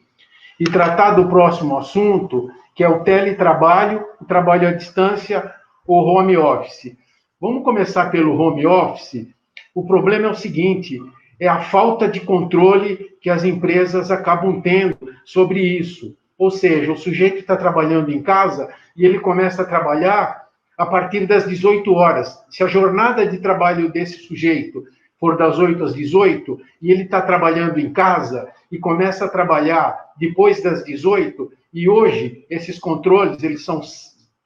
e tratar do próximo assunto, que é o teletrabalho, o trabalho à distância, ou home office. Vamos começar pelo home office. O problema é o seguinte, é a falta de controle que as empresas acabam tendo sobre isso. Ou seja, o sujeito está trabalhando em casa e ele começa a trabalhar a partir das 18 horas. Se a jornada de trabalho desse sujeito for das 8 às 18, e ele está trabalhando em casa e começa a trabalhar depois das 18, e hoje esses controles eles são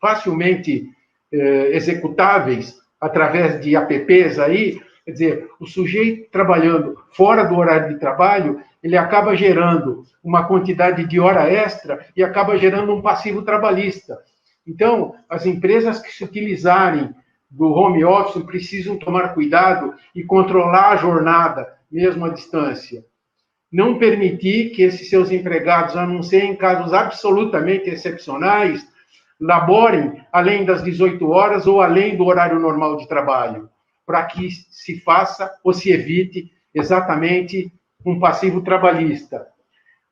facilmente executáveis através de apps aí, quer dizer, o sujeito trabalhando fora do horário de trabalho, ele acaba gerando uma quantidade de hora extra e acaba gerando um passivo trabalhista. Então, as empresas que se utilizarem do home office precisam tomar cuidado e controlar a jornada, mesmo à distância. Não permitir que esses seus empregados, a não ser em casos absolutamente excepcionais, laborem além das 18 horas ou além do horário normal de trabalho, para que se faça ou se evite exatamente um passivo trabalhista.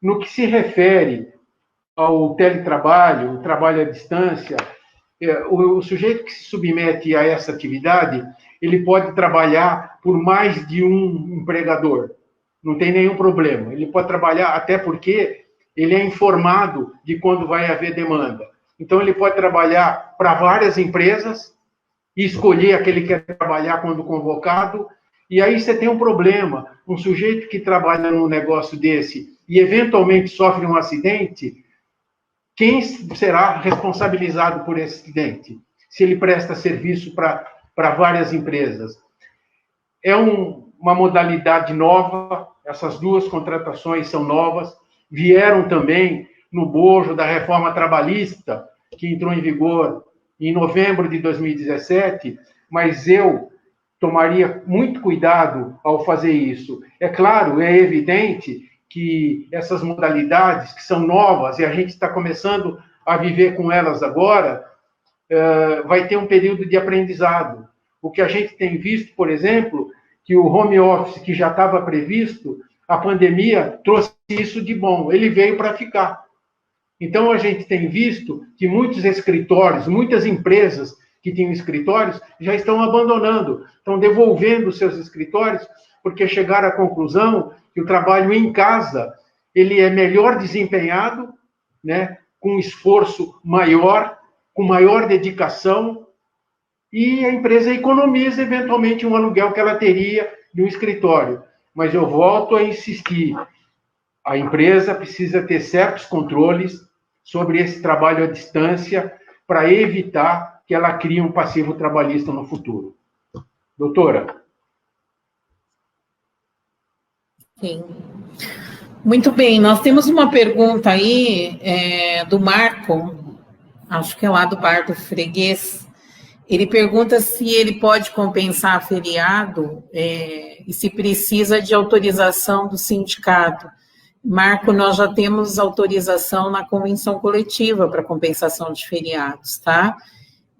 No que se refere ao teletrabalho, o trabalho à distância, o sujeito que se submete a essa atividade, ele pode trabalhar por mais de um empregador, não tem nenhum problema. Ele pode trabalhar, até porque ele é informado de quando vai haver demanda. Então, ele pode trabalhar para várias empresas e escolher a que ele quer trabalhar quando convocado, e aí você tem um problema. Um sujeito que trabalha num negócio desse e eventualmente sofre um acidente, quem será responsabilizado por esse acidente? Se ele presta serviço para várias empresas. É uma modalidade nova, essas duas contratações são novas, vieram também no bojo da reforma trabalhista, que entrou em vigor em novembro de 2017, mas eu tomaria muito cuidado ao fazer isso. É claro, é evidente que essas modalidades que são novas e a gente está começando a viver com elas agora, vai ter um período de aprendizado. O que a gente tem visto, por exemplo, que o home office que já estava previsto, a pandemia trouxe isso de bom, ele veio para ficar. Então, a gente tem visto que muitos escritórios, muitas empresas que tinham escritórios, já estão abandonando, estão devolvendo seus escritórios, porque chegaram à conclusão que o trabalho em casa, ele é melhor desempenhado, né, com esforço maior, com maior dedicação, e a empresa economiza, eventualmente, um aluguel que ela teria de um escritório. Mas eu volto a insistir, a empresa precisa ter certos controles sobre esse trabalho à distância para evitar que ela crie um passivo trabalhista no futuro. Doutora. Sim. Muito bem, nós temos uma pergunta aí do Marco. acho que é lá do Bar do Freguês. Ele pergunta se ele pode compensar feriado e se precisa de autorização do sindicato. Marco, nós já temos autorização na convenção coletiva para compensação de feriados, tá?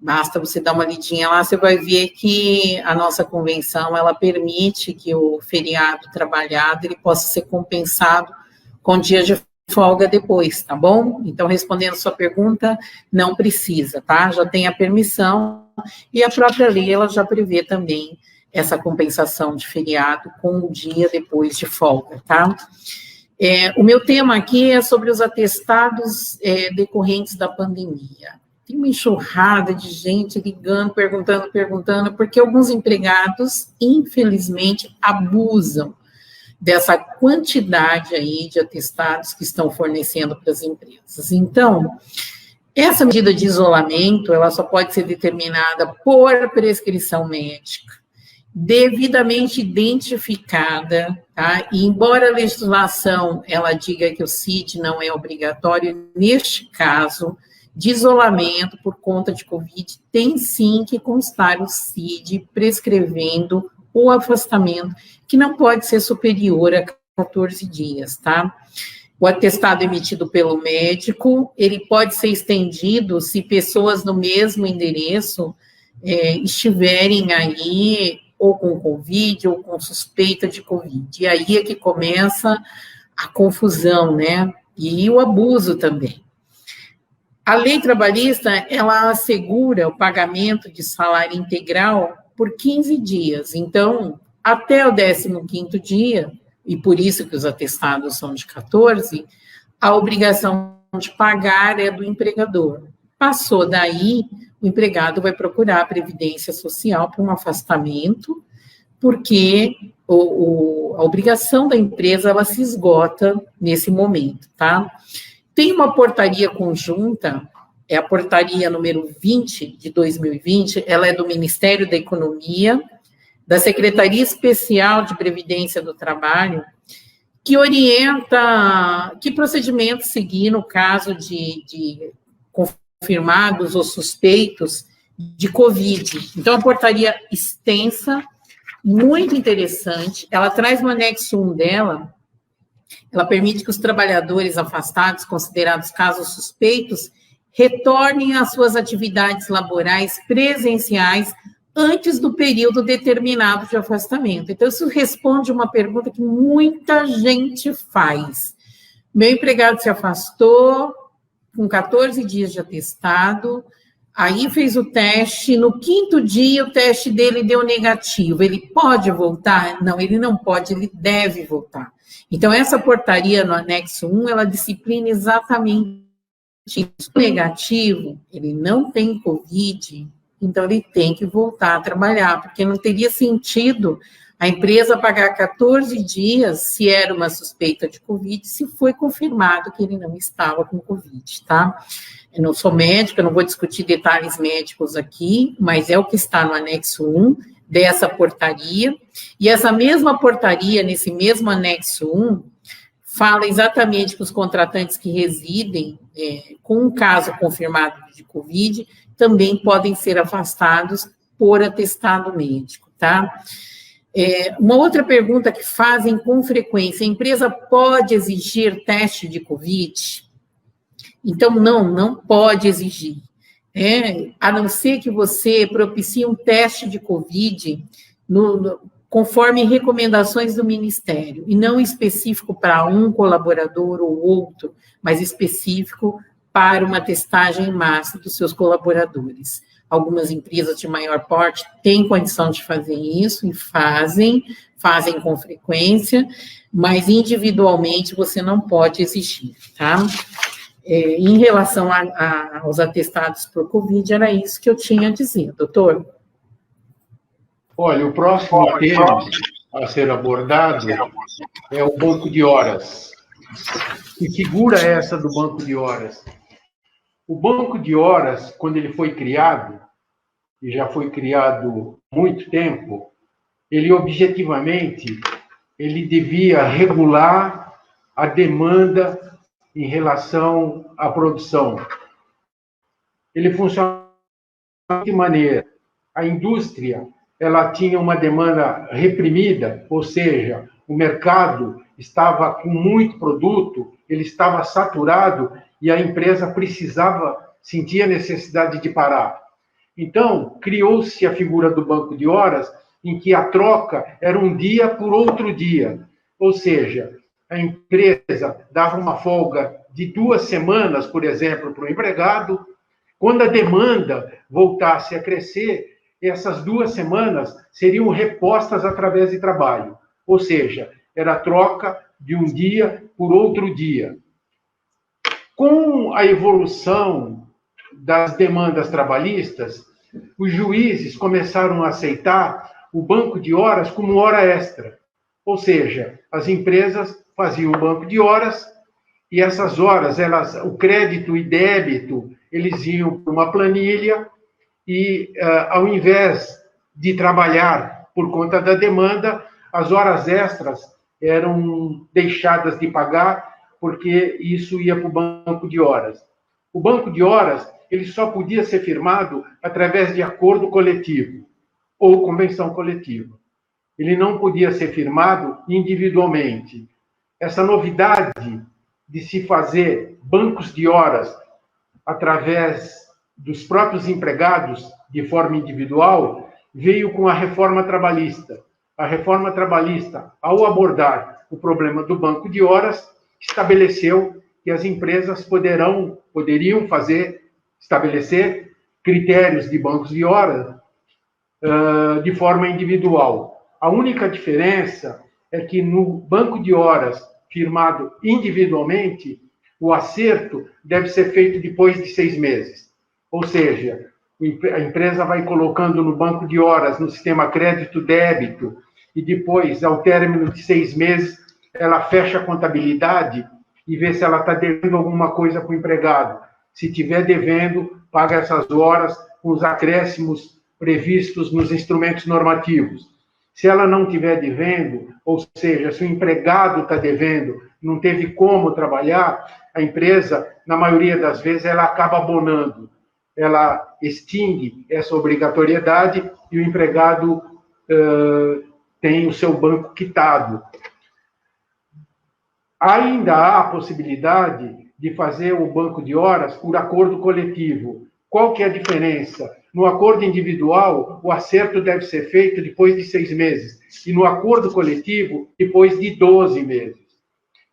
Basta você dar uma lidinha lá, você vai ver que a nossa convenção, ela permite que o feriado trabalhado, ele possa ser compensado com dia de folga depois, tá bom? Então, respondendo a sua pergunta, não precisa, tá? Já tem a permissão e a própria lei, ela já prevê também essa compensação de feriado com um dia depois de folga, tá? O meu tema aqui é sobre os atestados decorrentes da pandemia. Tem uma enxurrada de gente ligando, perguntando, porque alguns empregados, infelizmente, abusam dessa quantidade aí de atestados que estão fornecendo para as empresas. Então, essa medida de isolamento, ela só pode ser determinada por prescrição médica, devidamente identificada, tá? E embora a legislação, ela diga que o CID não é obrigatório, neste caso, de isolamento por conta de Covid, tem sim que constar o CID prescrevendo o afastamento, que não pode ser superior a 14 dias, tá? O atestado emitido pelo médico, ele pode ser estendido se pessoas no mesmo endereço estiverem aí ou com Covid ou com suspeita de Covid. E aí é que começa a confusão, né? E o abuso também. A lei trabalhista, ela assegura o pagamento de salário integral por 15 dias. Então, até o 15º dia, e por isso que os atestados são de 14, a obrigação de pagar é do empregador. Passou daí, o empregado vai procurar a Previdência Social para um afastamento, porque a obrigação da empresa, ela se esgota nesse momento, tá? Tem uma portaria conjunta, é a portaria número 20 de 2020, ela é do Ministério da Economia, da Secretaria Especial de Previdência do Trabalho, que orienta que procedimentos seguir no caso de confirmados ou suspeitos de Covid. Então, a portaria extensa, muito interessante, ela traz no anexo 1 dela, ela permite que os trabalhadores afastados, considerados casos suspeitos, retornem às suas atividades laborais presenciais antes do período determinado de afastamento. Então, isso responde uma pergunta que muita gente faz. Meu empregado se afastou com 14 dias de atestado, aí fez o teste, no 5º dia o teste dele deu negativo. Ele pode voltar? Não, ele não pode, ele deve voltar. Então, essa portaria no anexo 1, ela disciplina exatamente isso. Negativo, ele não tem Covid, então ele tem que voltar a trabalhar, porque não teria sentido a empresa pagar 14 dias se era uma suspeita de Covid, se foi confirmado que ele não estava com Covid, tá? Eu não sou médica, eu não vou discutir detalhes médicos aqui, mas é o que está no anexo 1 dessa portaria, e essa mesma portaria, nesse mesmo anexo 1, fala exatamente que os contratantes que residem com um caso confirmado de Covid também podem ser afastados por atestado médico, tá? Uma outra pergunta que fazem com frequência, a empresa pode exigir teste de Covid? Então, não pode exigir. A não ser que você propicie um teste de Covid conforme recomendações do Ministério, e não específico para um colaborador ou outro, mas específico para uma testagem em massa dos seus colaboradores. Algumas empresas de maior porte têm condição de fazer isso e fazem com frequência, mas individualmente você não pode exigir, tá? Em relação aos atestados por Covid, era isso que eu tinha a dizer, doutor. Olha, o próximo tema a ser abordado é o banco de horas. Que figura é essa do banco de horas? O banco de horas, quando ele foi criado, e já foi criado há muito tempo, ele objetivamente, ele devia regular a demanda em relação à produção. ele funcionava de maneira. A indústria, ela tinha uma demanda reprimida, ou seja, o mercado estava com muito produto, ele estava saturado e a empresa sentia necessidade de parar. Então, criou-se a figura do banco de horas, em que a troca era um dia por outro dia. Ou seja, a empresa dava uma folga de 2 semanas, por exemplo, para o empregado. Quando a demanda voltasse a crescer, essas 2 semanas seriam repostas através de trabalho. Ou seja, era a troca de um dia por outro dia. Com a evolução das demandas trabalhistas, os juízes começaram a aceitar o banco de horas como hora extra. Ou seja, as empresas faziam um banco de horas e essas horas, o crédito e débito, eles iam para uma planilha e, ao invés de trabalhar por conta da demanda, as horas extras eram deixadas de pagar porque isso ia para o banco de horas. O banco de horas, ele só podia ser firmado através de acordo coletivo ou convenção coletiva. Ele não podia ser firmado individualmente. Essa novidade de se fazer bancos de horas através dos próprios empregados de forma individual veio com a reforma trabalhista. A reforma trabalhista, ao abordar o problema do banco de horas, estabeleceu que as empresas poderiam estabelecer critérios de bancos de horas de forma individual. A única diferença é que no banco de horas firmado individualmente, o acerto deve ser feito depois de 6 meses. Ou seja, a empresa vai colocando no banco de horas, no sistema crédito-débito, e depois, ao término de 6 meses, ela fecha a contabilidade e vê se ela está devendo alguma coisa para o empregado. Se estiver devendo, paga essas horas com os acréscimos previstos nos instrumentos normativos. Se ela não estiver devendo, ou seja, se o empregado está devendo, não teve como trabalhar, a empresa, na maioria das vezes, ela acaba abonando. Ela extingue essa obrigatoriedade e o empregado tem o seu banco quitado. Ainda há a possibilidade de fazer o banco de horas por acordo coletivo. Qual que é a diferença? No acordo individual, o acerto deve ser feito depois de 6 meses. E no acordo coletivo, depois de 12 meses.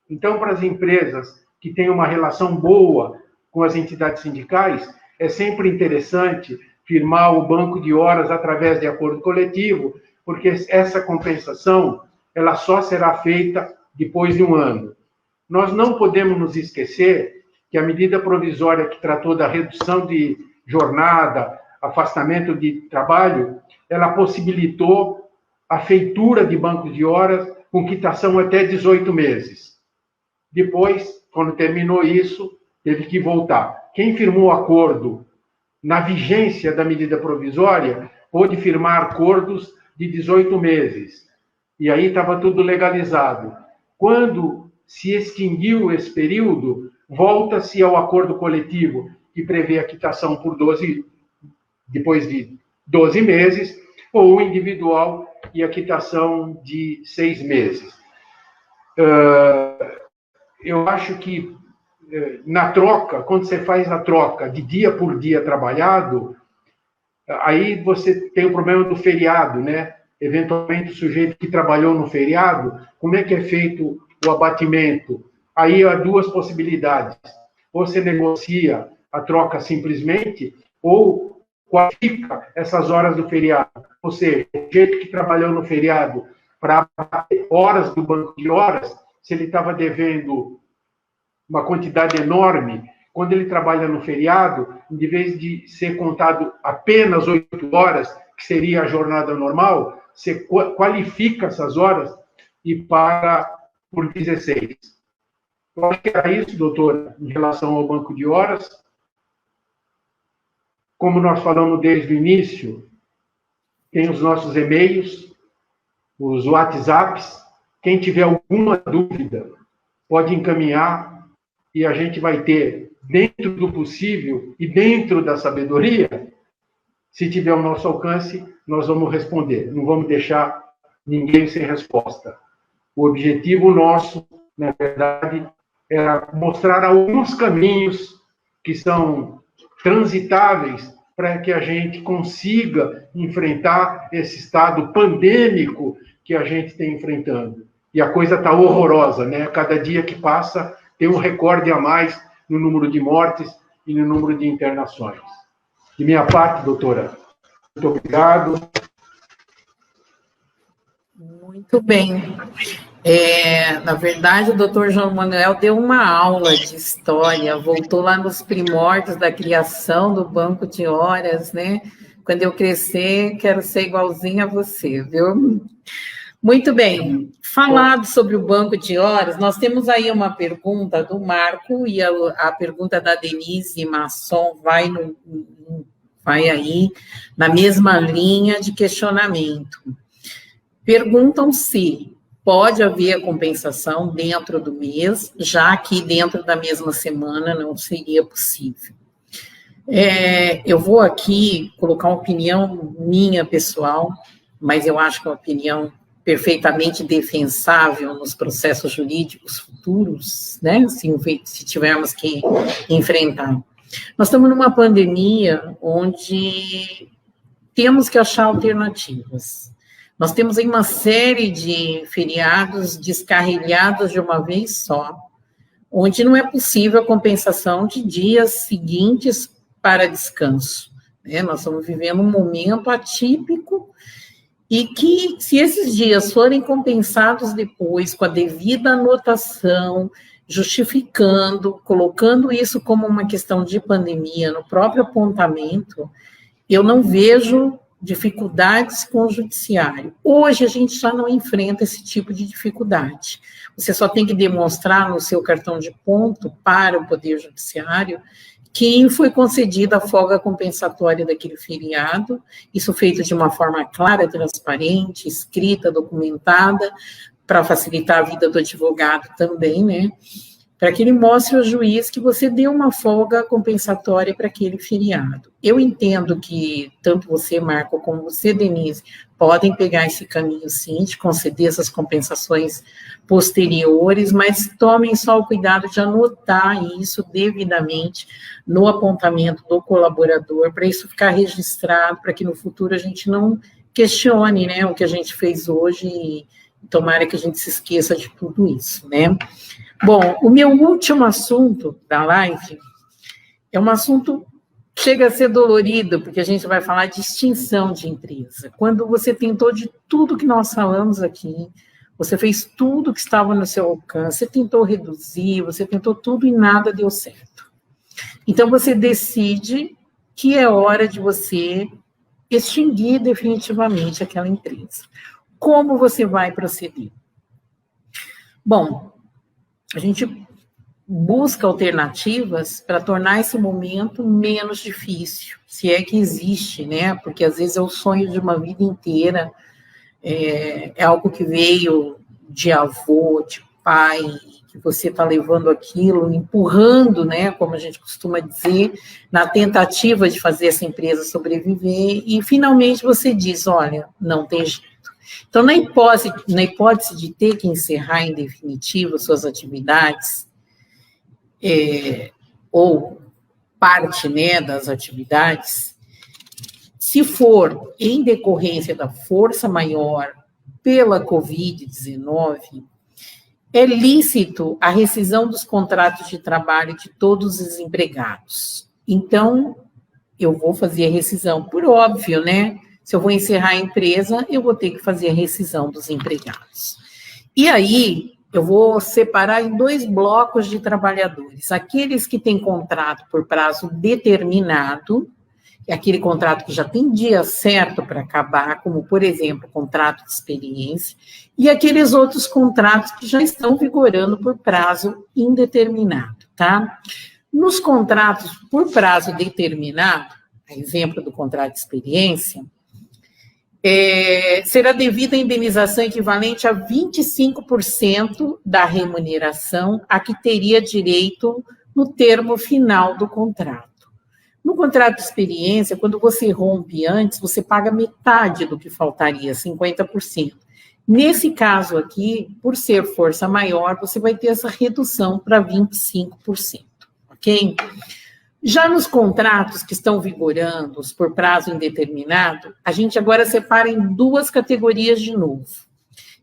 Então, para as empresas que têm uma relação boa com as entidades sindicais, é sempre interessante firmar o banco de horas através de acordo coletivo, porque essa compensação ela só será feita depois de 1 ano. Nós não podemos nos esquecer que a medida provisória que tratou da redução de jornada, afastamento de trabalho, ela possibilitou a feitura de bancos de horas com quitação até 18 meses. Depois, quando terminou isso, teve que voltar. Quem firmou o acordo na vigência da medida provisória pôde firmar acordos de 18 meses. E aí estava tudo legalizado. Quando se extinguiu esse período, volta-se ao acordo coletivo, que prevê a quitação por depois de 12 meses, ou individual e a quitação de 6 meses. Eu acho que na troca, quando você faz a troca de dia por dia trabalhado, aí você tem o problema do feriado, né? Eventualmente, o sujeito que trabalhou no feriado, como é que é feito o abatimento? Aí há 2 possibilidades. Ou você negocia a troca simplesmente, ou qualifica essas horas do feriado. Ou seja, o sujeito que trabalhou no feriado para horas do banco de horas, se ele estava devendo uma quantidade enorme, quando ele trabalha no feriado, em vez de ser contado apenas 8 horas, que seria a jornada normal, você qualifica essas horas e paga por 16. Eu acho que era isso, doutora, em relação ao banco de horas. Como nós falamos desde o início, tem os nossos e-mails, os WhatsApps. Quem tiver alguma dúvida, pode encaminhar e a gente vai ter, dentro do possível e dentro da sabedoria, se tiver ao nosso alcance, nós vamos responder. Não vamos deixar ninguém sem resposta. O objetivo nosso, na verdade, era mostrar alguns caminhos que são transitáveis para que a gente consiga enfrentar esse estado pandêmico que a gente está enfrentando. E a coisa está horrorosa, né? Cada dia que passa tem um recorde a mais no número de mortes e no número de internações. De minha parte, doutora, muito obrigado. Muito bem. Na verdade, o doutor João Manuel deu uma aula de história, voltou lá nos primórdios da criação do banco de horas, né? Quando eu crescer, quero ser igualzinho a você, viu? Muito bem. Falado sobre o banco de horas, nós temos aí uma pergunta do Marco e a pergunta da Denise Masson vai aí na mesma linha de questionamento. Perguntam se pode haver compensação dentro do mês, já que dentro da mesma semana não seria possível. Eu vou aqui colocar uma opinião minha pessoal, mas eu acho que é uma opinião perfeitamente defensável nos processos jurídicos futuros, né? Se tivermos que enfrentar. Nós estamos numa pandemia onde temos que achar alternativas. Nós temos aí uma série de feriados descarrilhados de uma vez só, onde não é possível a compensação de dias seguintes para descanso, né? Nós estamos vivendo um momento atípico e que, se esses dias forem compensados depois com a devida anotação, justificando, colocando isso como uma questão de pandemia no próprio apontamento, eu não vejo dificuldades com o judiciário. Hoje a gente já não enfrenta esse tipo de dificuldade. Você só tem que demonstrar no seu cartão de ponto para o Poder Judiciário que foi concedida a folga compensatória daquele feriado, isso feito de uma forma clara, transparente, escrita, documentada, para facilitar a vida do advogado também, né? Para que ele mostre ao juiz que você deu uma folga compensatória para aquele feriado. Eu entendo que tanto você, Marco, como você, Denise, podem pegar esse caminho, sim, de conceder essas compensações posteriores, mas tomem só o cuidado de anotar isso devidamente no apontamento do colaborador, para isso ficar registrado, para que no futuro a gente não questione, né, o que a gente fez hoje e tomara que a gente se esqueça de tudo isso, né? Bom, o meu último assunto da live é um assunto que chega a ser dolorido, porque a gente vai falar de extinção de empresa. Quando você tentou de tudo que nós falamos aqui, você fez tudo que estava no seu alcance, você tentou reduzir, você tentou tudo e nada deu certo. Então, você decide que é hora de você extinguir definitivamente aquela empresa. Como você vai proceder? Bom, a gente busca alternativas para tornar esse momento menos difícil, se é que existe, né? Porque às vezes é o sonho de uma vida inteira, é algo que veio de avô, de pai, que você está levando aquilo, empurrando, né? Como a gente costuma dizer, na tentativa de fazer essa empresa sobreviver, e finalmente você diz, olha, não tem jeito. Então, na hipótese de ter que encerrar em definitivo suas atividades, ou parte, né, das atividades, se for em decorrência da força maior pela Covid-19, é lícito a rescisão dos contratos de trabalho de todos os empregados. Então, eu vou fazer a rescisão, por óbvio, né? Se eu vou encerrar a empresa, eu vou ter que fazer a rescisão dos empregados. E aí, eu vou separar em 2 blocos de trabalhadores. Aqueles que têm contrato por prazo determinado, aquele contrato que já tem dia certo para acabar, como, por exemplo, contrato de experiência, e aqueles outros contratos que já estão vigorando por prazo indeterminado, tá? Nos contratos por prazo determinado, a exemplo do contrato de experiência, será devida a indenização equivalente a 25% da remuneração a que teria direito no termo final do contrato. No contrato de experiência, quando você rompe antes, você paga metade do que faltaria, 50%. Nesse caso aqui, por ser força maior, você vai ter essa redução para 25%, ok? Já nos contratos que estão vigorando por prazo indeterminado, a gente agora separa em duas categorias de novo.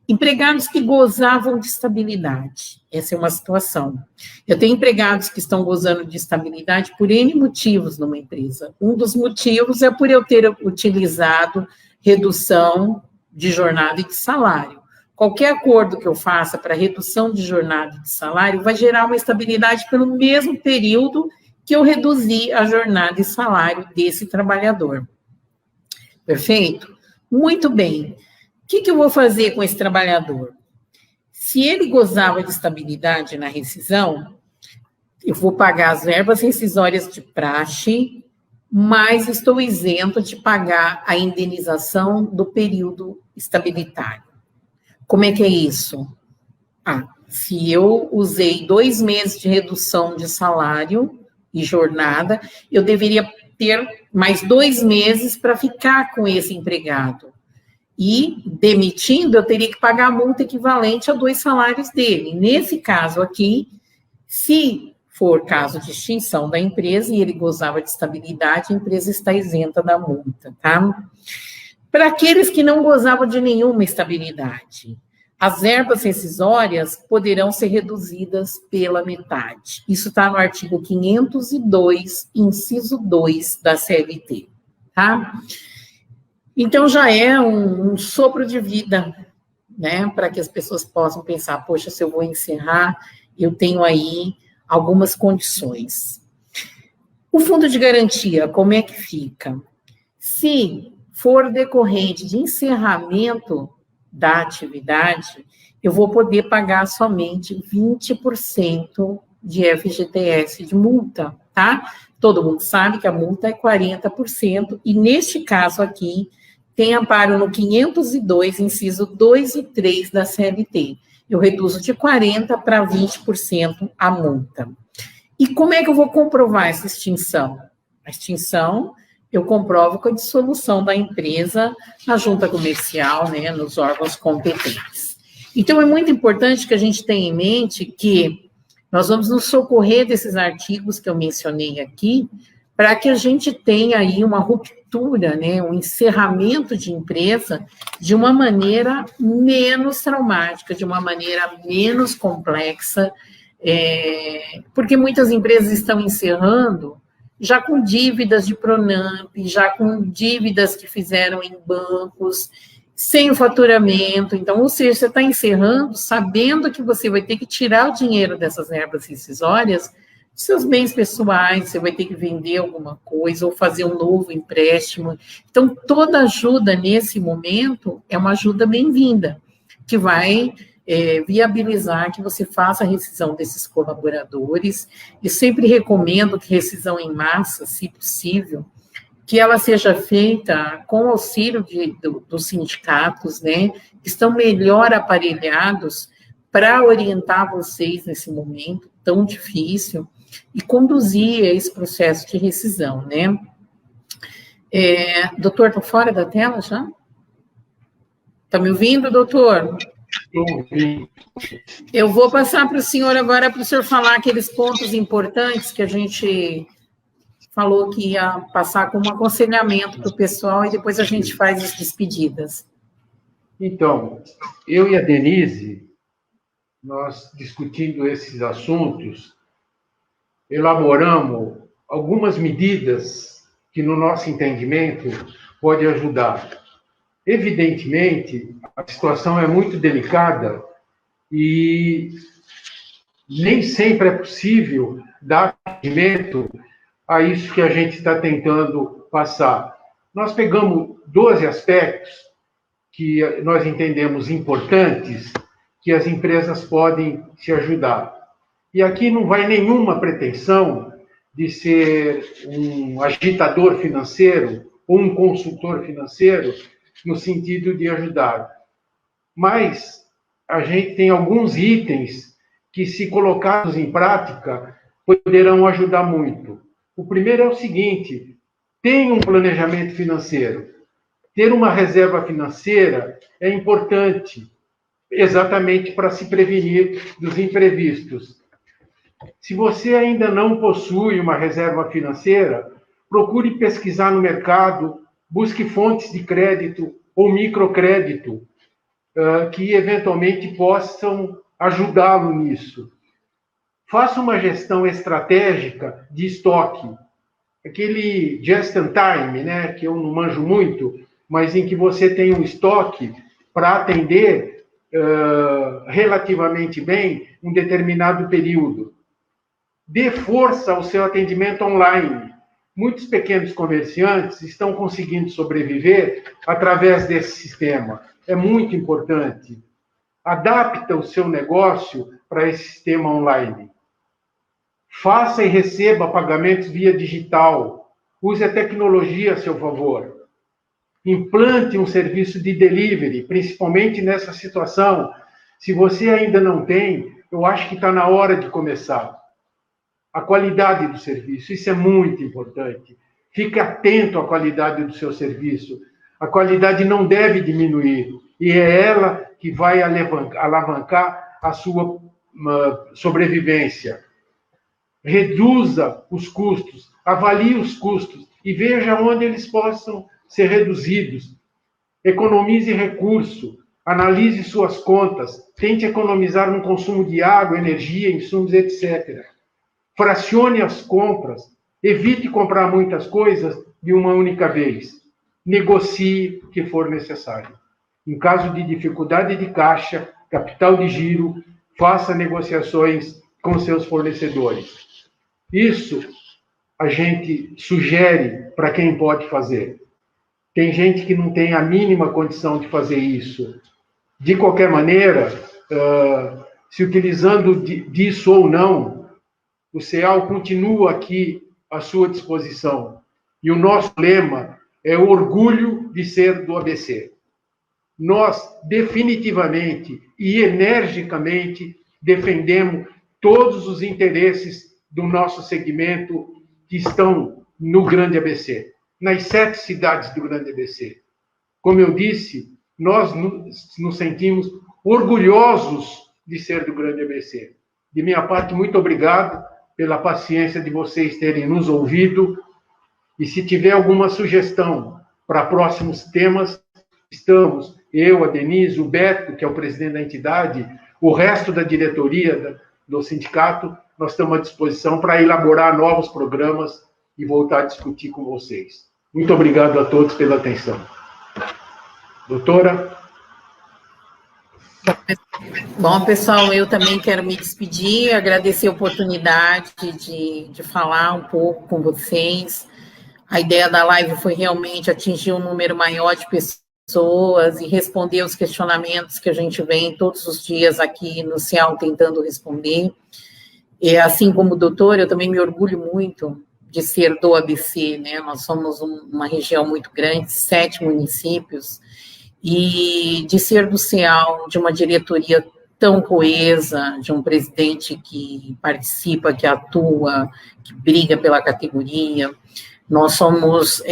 Empregados que gozavam de estabilidade, essa é uma situação. Eu tenho empregados que estão gozando de estabilidade por N motivos numa empresa. Um dos motivos é por eu ter utilizado redução de jornada e de salário. Qualquer acordo que eu faça para redução de jornada e de salário vai gerar uma estabilidade pelo mesmo período que eu reduzi a jornada e salário desse trabalhador. Perfeito? Muito bem. O que eu vou fazer com esse trabalhador? Se ele gozava de estabilidade na rescisão, eu vou pagar as verbas rescisórias de praxe, mas estou isento de pagar a indenização do período estabilitário. Como é que é isso? Se eu usei 2 meses de redução de salário e jornada, eu deveria ter mais 2 meses para ficar com esse empregado. E, demitindo, eu teria que pagar a multa equivalente a 2 salários dele. Nesse caso aqui, se for caso de extinção da empresa e ele gozava de estabilidade, a empresa está isenta da multa, tá? Para aqueles que não gozavam de nenhuma estabilidade, as verbas rescisórias poderão ser reduzidas pela metade. Isso está no artigo 502, inciso 2 da CLT, tá? Então, já é um sopro de vida, né? Para que as pessoas possam pensar, poxa, se eu vou encerrar, eu tenho aí algumas condições. O fundo de garantia, como é que fica? Se for decorrente de encerramento da atividade, eu vou poder pagar somente 20% de FGTS de multa, tá? Todo mundo sabe que a multa é 40%, e neste caso aqui, tem amparo no 502, inciso 2 e 3 da CLT. Eu reduzo de 40% para 20% a multa. E como é que eu vou comprovar essa extinção? A extinção eu comprovo com a dissolução da empresa na junta comercial, né, nos órgãos competentes. Então, é muito importante que a gente tenha em mente que nós vamos nos socorrer desses artigos que eu mencionei aqui, para que a gente tenha aí uma ruptura, né, um encerramento de empresa de uma maneira menos traumática, de uma maneira menos complexa, porque muitas empresas estão encerrando já com dívidas de Pronamp, já com dívidas que fizeram em bancos, sem o faturamento. Então, ou seja, você está encerrando sabendo que você vai ter que tirar o dinheiro dessas verbas rescisórias de seus bens pessoais, você vai ter que vender alguma coisa ou fazer um novo empréstimo. Então, toda ajuda nesse momento é uma ajuda bem-vinda, que vai viabilizar que você faça a rescisão desses colaboradores. E sempre recomendo que rescisão em massa, se possível, que ela seja feita com auxílio dos sindicatos, né, que estão melhor aparelhados para orientar vocês nesse momento tão difícil e conduzir esse processo de rescisão, né. Doutor, está fora da tela já? Está me ouvindo, doutor? Eu vou passar para o senhor agora, para o senhor falar aqueles pontos importantes que a gente falou que ia passar como aconselhamento para o pessoal e depois a gente faz as despedidas. Então, eu e a Denise, nós discutindo esses assuntos, elaboramos algumas medidas que, no nosso entendimento, pode ajudar. Evidentemente, a situação é muito delicada e nem sempre é possível dar atendimento a isso que a gente está tentando passar. Nós pegamos 12 aspectos que nós entendemos importantes que as empresas podem se ajudar. E aqui não vai nenhuma pretensão de ser um agitador financeiro ou um consultor financeiro, no sentido de ajudar. Mas a gente tem alguns itens que, se colocados em prática, poderão ajudar muito. O primeiro é o seguinte: tenha um planejamento financeiro. Ter uma reserva financeira é importante, exatamente para se prevenir dos imprevistos. Se você ainda não possui uma reserva financeira, procure pesquisar no mercado, busque fontes de crédito ou microcrédito que eventualmente possam ajudá-lo nisso. Faça uma gestão estratégica de estoque, aquele just in time, né, que eu não manjo muito, mas em que você tem um estoque para atender relativamente bem um determinado período. Dê força ao seu atendimento online. Muitos pequenos comerciantes estão conseguindo sobreviver através desse sistema. É muito importante. Adapta o seu negócio para esse sistema online. Faça e receba pagamentos via digital. Use a tecnologia a seu favor. Implante um serviço de delivery, principalmente nessa situação. Se você ainda não tem, eu acho que está na hora de começar. A qualidade do serviço, isso é muito importante. Fique atento à qualidade do seu serviço. A qualidade não deve diminuir, e é ela que vai alavancar a sua sobrevivência. Reduza os custos, avalie os custos e veja onde eles possam ser reduzidos. Economize recurso, analise suas contas, tente economizar no consumo de água, energia, insumos, etc. Fracione as compras, evite comprar muitas coisas de uma única vez. Negocie o que for necessário. Em caso de dificuldade de caixa, capital de giro, faça negociações com seus fornecedores. Isso a gente sugere para quem pode fazer. Tem gente que não tem a mínima condição de fazer isso. De qualquer maneira, se utilizando disso ou não, o CEAL continua aqui à sua disposição. E o nosso lema é o orgulho de ser do ABC. Nós, definitivamente e energicamente, defendemos todos os interesses do nosso segmento que estão no Grande ABC, nas 7 cidades do Grande ABC. Como eu disse, nós nos sentimos orgulhosos de ser do Grande ABC. De minha parte, muito obrigado pela paciência de vocês terem nos ouvido. E se tiver alguma sugestão para próximos temas, estamos, eu, a Denise, o Beto, que é o presidente da entidade, o resto da diretoria do sindicato, nós estamos à disposição para elaborar novos programas e voltar a discutir com vocês. Muito obrigado a todos pela atenção. Doutora? Bom, pessoal, eu também quero me despedir, agradecer a oportunidade de falar um pouco com vocês. A ideia da live foi realmente atingir um número maior de pessoas e responder os questionamentos que a gente vem todos os dias aqui no CEAL tentando responder. E assim como o doutor, eu também me orgulho muito de ser do ABC, né? Nós somos uma região muito grande, 7 municípios, e de ser do CEAL, de uma diretoria tão coesa, de um presidente que participa, que atua, que briga pela categoria. Nós somos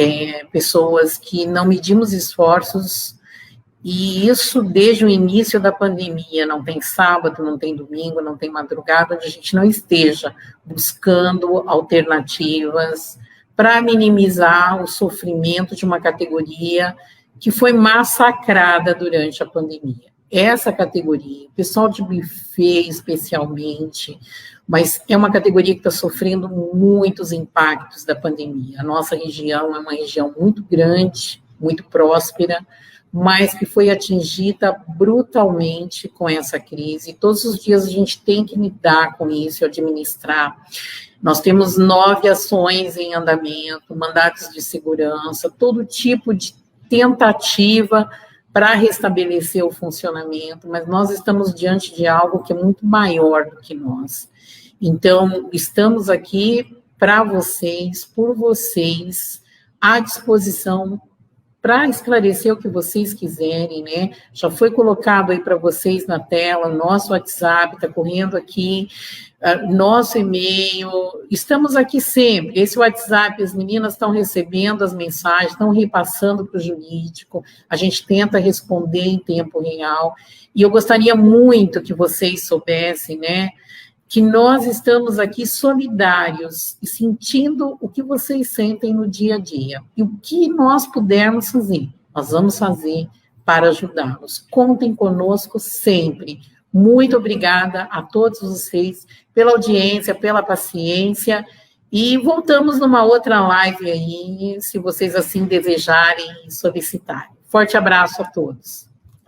pessoas que não medimos esforços, e isso desde o início da pandemia. Não tem sábado, não tem domingo, não tem madrugada, onde a gente não esteja buscando alternativas para minimizar o sofrimento de uma categoria que foi massacrada durante a pandemia. Essa categoria, pessoal de buffet especialmente, mas é uma categoria que está sofrendo muitos impactos da pandemia. A nossa região é uma região muito grande, muito próspera, mas que foi atingida brutalmente com essa crise. Todos os dias a gente tem que lidar com isso e administrar. Nós temos 9 ações em andamento, mandatos de segurança, todo tipo de tentativa para restabelecer o funcionamento, mas nós estamos diante de algo que é muito maior do que nós. Então, estamos aqui para vocês, por vocês, à disposição para esclarecer o que vocês quiserem, né? Já foi colocado aí para vocês na tela, nosso WhatsApp está correndo aqui, nosso e-mail, estamos aqui sempre. Esse WhatsApp, as meninas estão recebendo as mensagens, estão repassando para o jurídico, a gente tenta responder em tempo real, e eu gostaria muito que vocês soubessem, né, que nós estamos aqui solidários e sentindo o que vocês sentem no dia a dia. E o que nós pudermos fazer, nós vamos fazer para ajudá-los. Contem conosco sempre. Muito obrigada a todos vocês pela audiência, pela paciência. E voltamos numa outra live aí, se vocês assim desejarem e solicitarem. Forte abraço a todos.